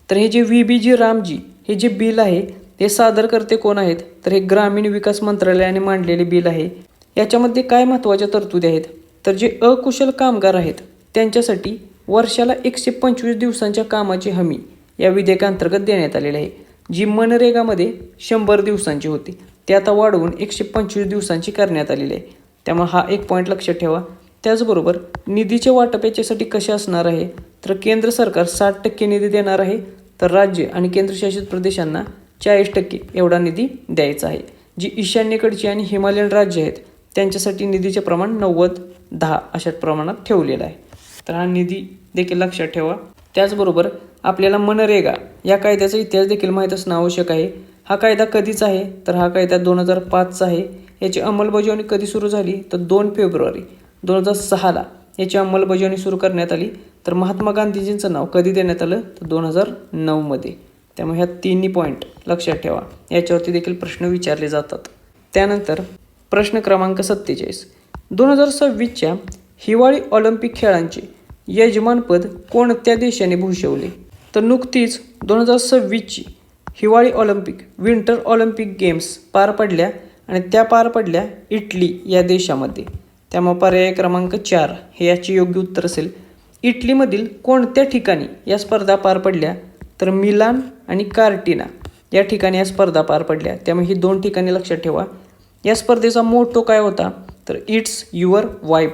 तर हे जे VBG रामजी हे जे बिल आहे ते सादरकर्ते कोण आहेत? तर हे ग्रामीण विकास मंत्रालयाने मांडलेले बिल आहे. याच्यामध्ये काय महत्त्वाच्या तरतुदी आहेत? तर जे अकुशल कामगार आहेत त्यांच्यासाठी वर्षाला 125 दिवसांच्या कामाची हमी या विधेयकांतर्गत देण्यात आलेली आहे. जी मनरेगामध्ये 100 दिवसांची होती ते आता वाढवून 125 दिवसांची करण्यात आलेली आहे. त्यामुळे हा एक पॉईंट लक्षात ठेवा. त्याचबरोबर निधीचे वाटप याच्यासाठी कसे असणार आहे? तर केंद्र सरकार 60% निधी देणार आहे, तर राज्य आणि केंद्रशासित प्रदेशांना 40% एवढा निधी द्यायचा आहे. जी ईशान्येकडची आणि हिमालयन राज्य आहेत त्यांच्यासाठी निधीचे प्रमाण 90-10 अशा प्रमाणात ठेवलेलं आहे. तर हा निधी देखील लक्षात ठेवा. त्याचबरोबर आपल्याला मनरेगा या कायद्याचा इतिहास देखील माहीत असणं आवश्यक आहे. हा कायदा कधीचा आहे? तर हा कायदा 2005चा आहे. याची अंमलबजावणी कधी सुरू झाली? तर 2 फेब्रुवारी 2006ला याची अंमलबजावणी सुरू करण्यात आली. तर महात्मा गांधीजींचं नाव कधी देण्यात आलं? तर 2009मध्ये. त्यामुळे ह्या तिन्ही पॉईंट लक्षात ठेवा. याच्यावरती देखील प्रश्न विचारले जातात. त्यानंतर प्रश्न क्रमांक 47, 2026च्या हिवाळी ऑलिम्पिक खेळांचे यजमानपद कोणत्या देशाने भूषवले? तर नुकतीच 2026ची हिवाळी ऑलिम्पिक विंटर ऑलिम्पिक गेम्स पार पडल्या आणि त्या पार पडल्या इटली या देशामध्ये. त्यामुळे पर्याय क्रमांक 4 हे याचे योग्य उत्तर असेल. इटलीमधील कोणत्या ठिकाणी या स्पर्धा पार पडल्या? तर मिलान आणि कार्टिना या ठिकाणी या स्पर्धा पार पडल्या. त्यामुळे ही 2 ठिकाणी लक्षात ठेवा. या स्पर्धेचा मोटो काय होता? तर इट्स युअर वाईब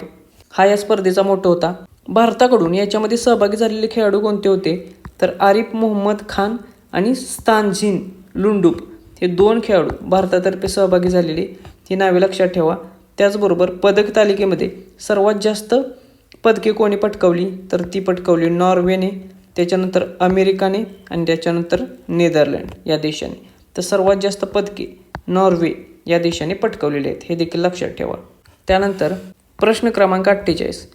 हा या स्पर्धेचा मोटो होता. भारताकडून याच्यामध्ये सहभागी झालेले खेळाडू कोणते होते? तर आरिफ मोहम्मद खान आणि स्तानझिन लुंडूप हे 2 खेळाडू भारतातर्फे सहभागी झालेले. ही नावे लक्षात ठेवा. त्याचबरोबर पदक तालिकेमध्ये सर्वात जास्त पदके कोणी पटकावली? तर ती पटकावली नॉर्वेने, त्याच्यानंतर अमेरिकाने आणि त्याच्यानंतर नेदरलँड या देशाने. तर सर्वात जास्त पदके नॉर्वे या देशाने पटकावलेले आहेत, हे देखील लक्षात ठेवा. त्यानंतर प्रश्न क्रमांक 48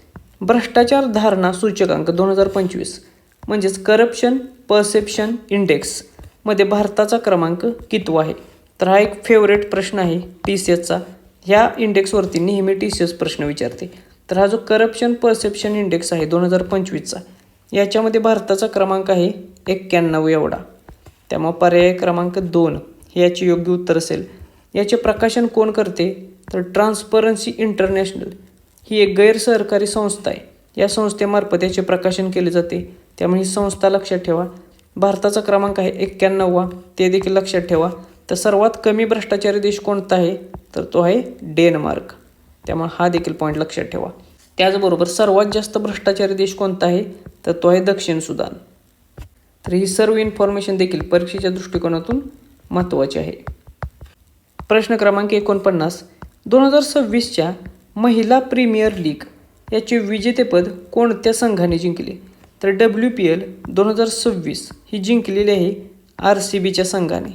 भ्रष्टाचार धारणा सूचकांक 2025 म्हणजेच करप्शन परसेप्शन इंडेक्स मध्ये भारताचा क्रमांक कितवा आहे? तर हा एक फेवरेट प्रश्न आहे TCSचा. ह्या इंडेक्सवरती नेहमी TCS प्रश्न विचारते. तर हा जो करप्शन परसेप्शन इंडेक्स आहे 2025चा, याच्यामध्ये भारताचा क्रमांक आहे 91 एवढा. त्यामुळे पर्याय क्रमांक 2 हे याचे योग्य उत्तर असेल. याचे प्रकाशन कोण करते? तर ट्रान्सपरन्सी इंटरनॅशनल ही एक गैरसहकारी संस्था आहे. या संस्थेमार्फत याचे प्रकाशन केले जाते. त्यामुळे ही संस्था लक्षात ठेवा. भारताचा क्रमांक आहे 91, ते देखील लक्षात ठेवा. तर सर्वात कमी भ्रष्टाचारी देश कोणता आहे? तर तो आहे डेन्मार्क. त्यामुळे हा देखील पॉईंट लक्षात ठेवा. त्याचबरोबर सर्वात जास्त भ्रष्टाचारी देश कोणता आहे? तर तो आहे दक्षिण सुदान. तर ही सर्व इन्फॉर्मेशन देखील परीक्षेच्या दृष्टिकोनातून महत्त्वाची आहे. प्रश्न क्रमांक 49 2026च्या महिला प्रीमियर लीग याचे विजेतेपद कोणत्या संघाने जिंकले? तर WPL 2026 ही जिंकलेली आहे RCBच्या संघाने,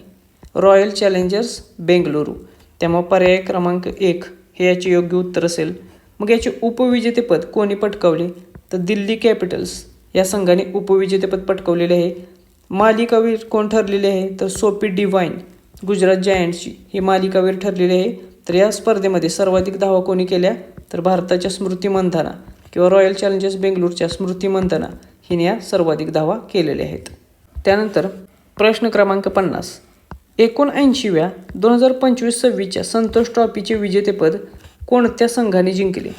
रॉयल चॅलेंजर्स बेंगलुरू. त्यामुळे पर्याय क्रमांक 1 हे याचे योग्य उत्तर असेल. मग याचे उपविजेतेपद कोणी पटकावले? तर दिल्ली कॅपिटल्स या संघाने उपविजेतेपद पटकावलेले आहे. मालिकावीर कोण ठरलेले आहे? तर सोफी डिवाइन गुजरात जायंट्सची ही मालिकावीर ठरलेली आहे. तर या स्पर्धेमध्ये सर्वाधिक धावा कोणी केल्या? तर भारताच्या स्मृती मंधाना किंवा रॉयल चॅलेंजर्स बेंगलुरूच्या स्मृती मंधाना हिने या सर्वाधिक धावा केलेल्या आहेत. त्यानंतर प्रश्न क्रमांक 50 79व्या 2025-26च्या संतोष ट्रॉफीचे विजेतेपद कोणत्या संघाने जिंकले?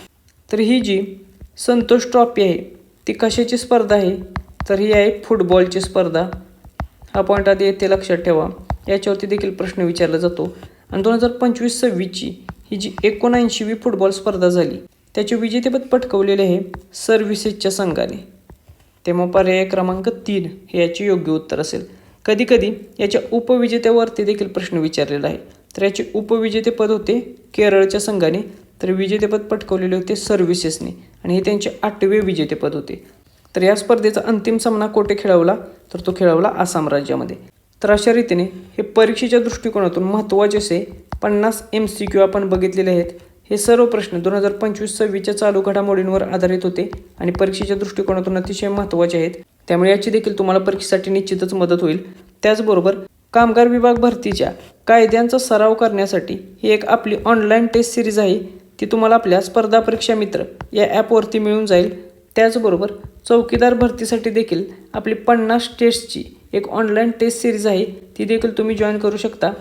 तर ही जी संतोष ट्रॉफी आहे ती कशाची स्पर्धा आहे? तर ही आहे फुटबॉलची स्पर्धा. हा पॉईंट आधी येथे लक्षात ठेवा. याच्यावरती देखील प्रश्न विचारला जातो. आणि 2025-26ची ही जी 79वी फुटबॉल स्पर्धा झाली त्याचे विजेतेपद पटकावलेले आहे सर्व्हिसेसच्या संघाने. त्यामुळे पर्याय क्रमांक 3 हे याचे योग्य उत्तर असेल. कधीकधी याच्या उपविजेत्यावरती देखील प्रश्न विचारलेला आहे. तर याचे उपविजेतेपद होते केरळच्या संघाने, तर विजेतेपद पटकावलेले होते सर्व्हिसेसने आणि हे त्यांचे 8वे विजेतेपद होते. तर या स्पर्धेचा अंतिम सामना कोठे खेळवला? तर तो खेळवला आसाम राज्यामध्ये. तर अशा रीतीने हे परीक्षेच्या दृष्टिकोनातून महत्त्वाचे असे 50 MCQ आपण बघितलेले आहेत. हे सर्व प्रश्न 2025-26च्या चालू घडामोडींवर आधारित होते आणि परीक्षेच्या दृष्टिकोनातून अतिशय महत्त्वाचे आहेत. त्यामुळे याची देखील तुम्हाला परीक्षेसाठी निश्चितच मदत होईल. त्याचबरोबर कामगार विभाग भरतीच्या कायद्यांचा सराव करण्यासाठी ही एक आपली ऑनलाईन टेस्ट सिरीज आहे. ती तुम्हाला आपल्या स्पर्धा परीक्षा मित्र या ॲपवरती मिळून जाईल. त्याचबरोबर चौकीदार भरतीसाठी देखील आपली 50 टेस्टची एक ऑनलाईन टेस्ट सिरीज आहे, ती देखील तुम्ही जॉईन करू शकता.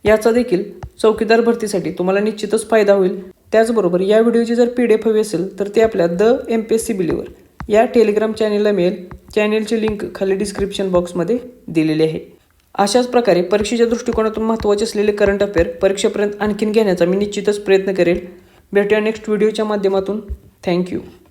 याचा देखील चौकीदार भरतीसाठी तुम्हाला निश्चितच फायदा होईल. त्याचबरोबर या व्हिडिओची जर PDF हवी असेल तर ते आपल्या द MPSC बिलीवर या टेलिग्राम चॅनेलला मिळेल. चॅनेलची लिंक खाली डिस्क्रिप्शन बॉक्समध्ये दिलेली आहे. अशाच प्रकारे परीक्षेच्या दृष्टिकोनातून महत्त्वाचे असलेले करंट अफेअर परीक्षेपर्यंत आणखीन घेण्याचा मी निश्चितच प्रयत्न करेल. भेटूया नेक्स्ट व्हिडिओच्या माध्यमातून. थँक्यू.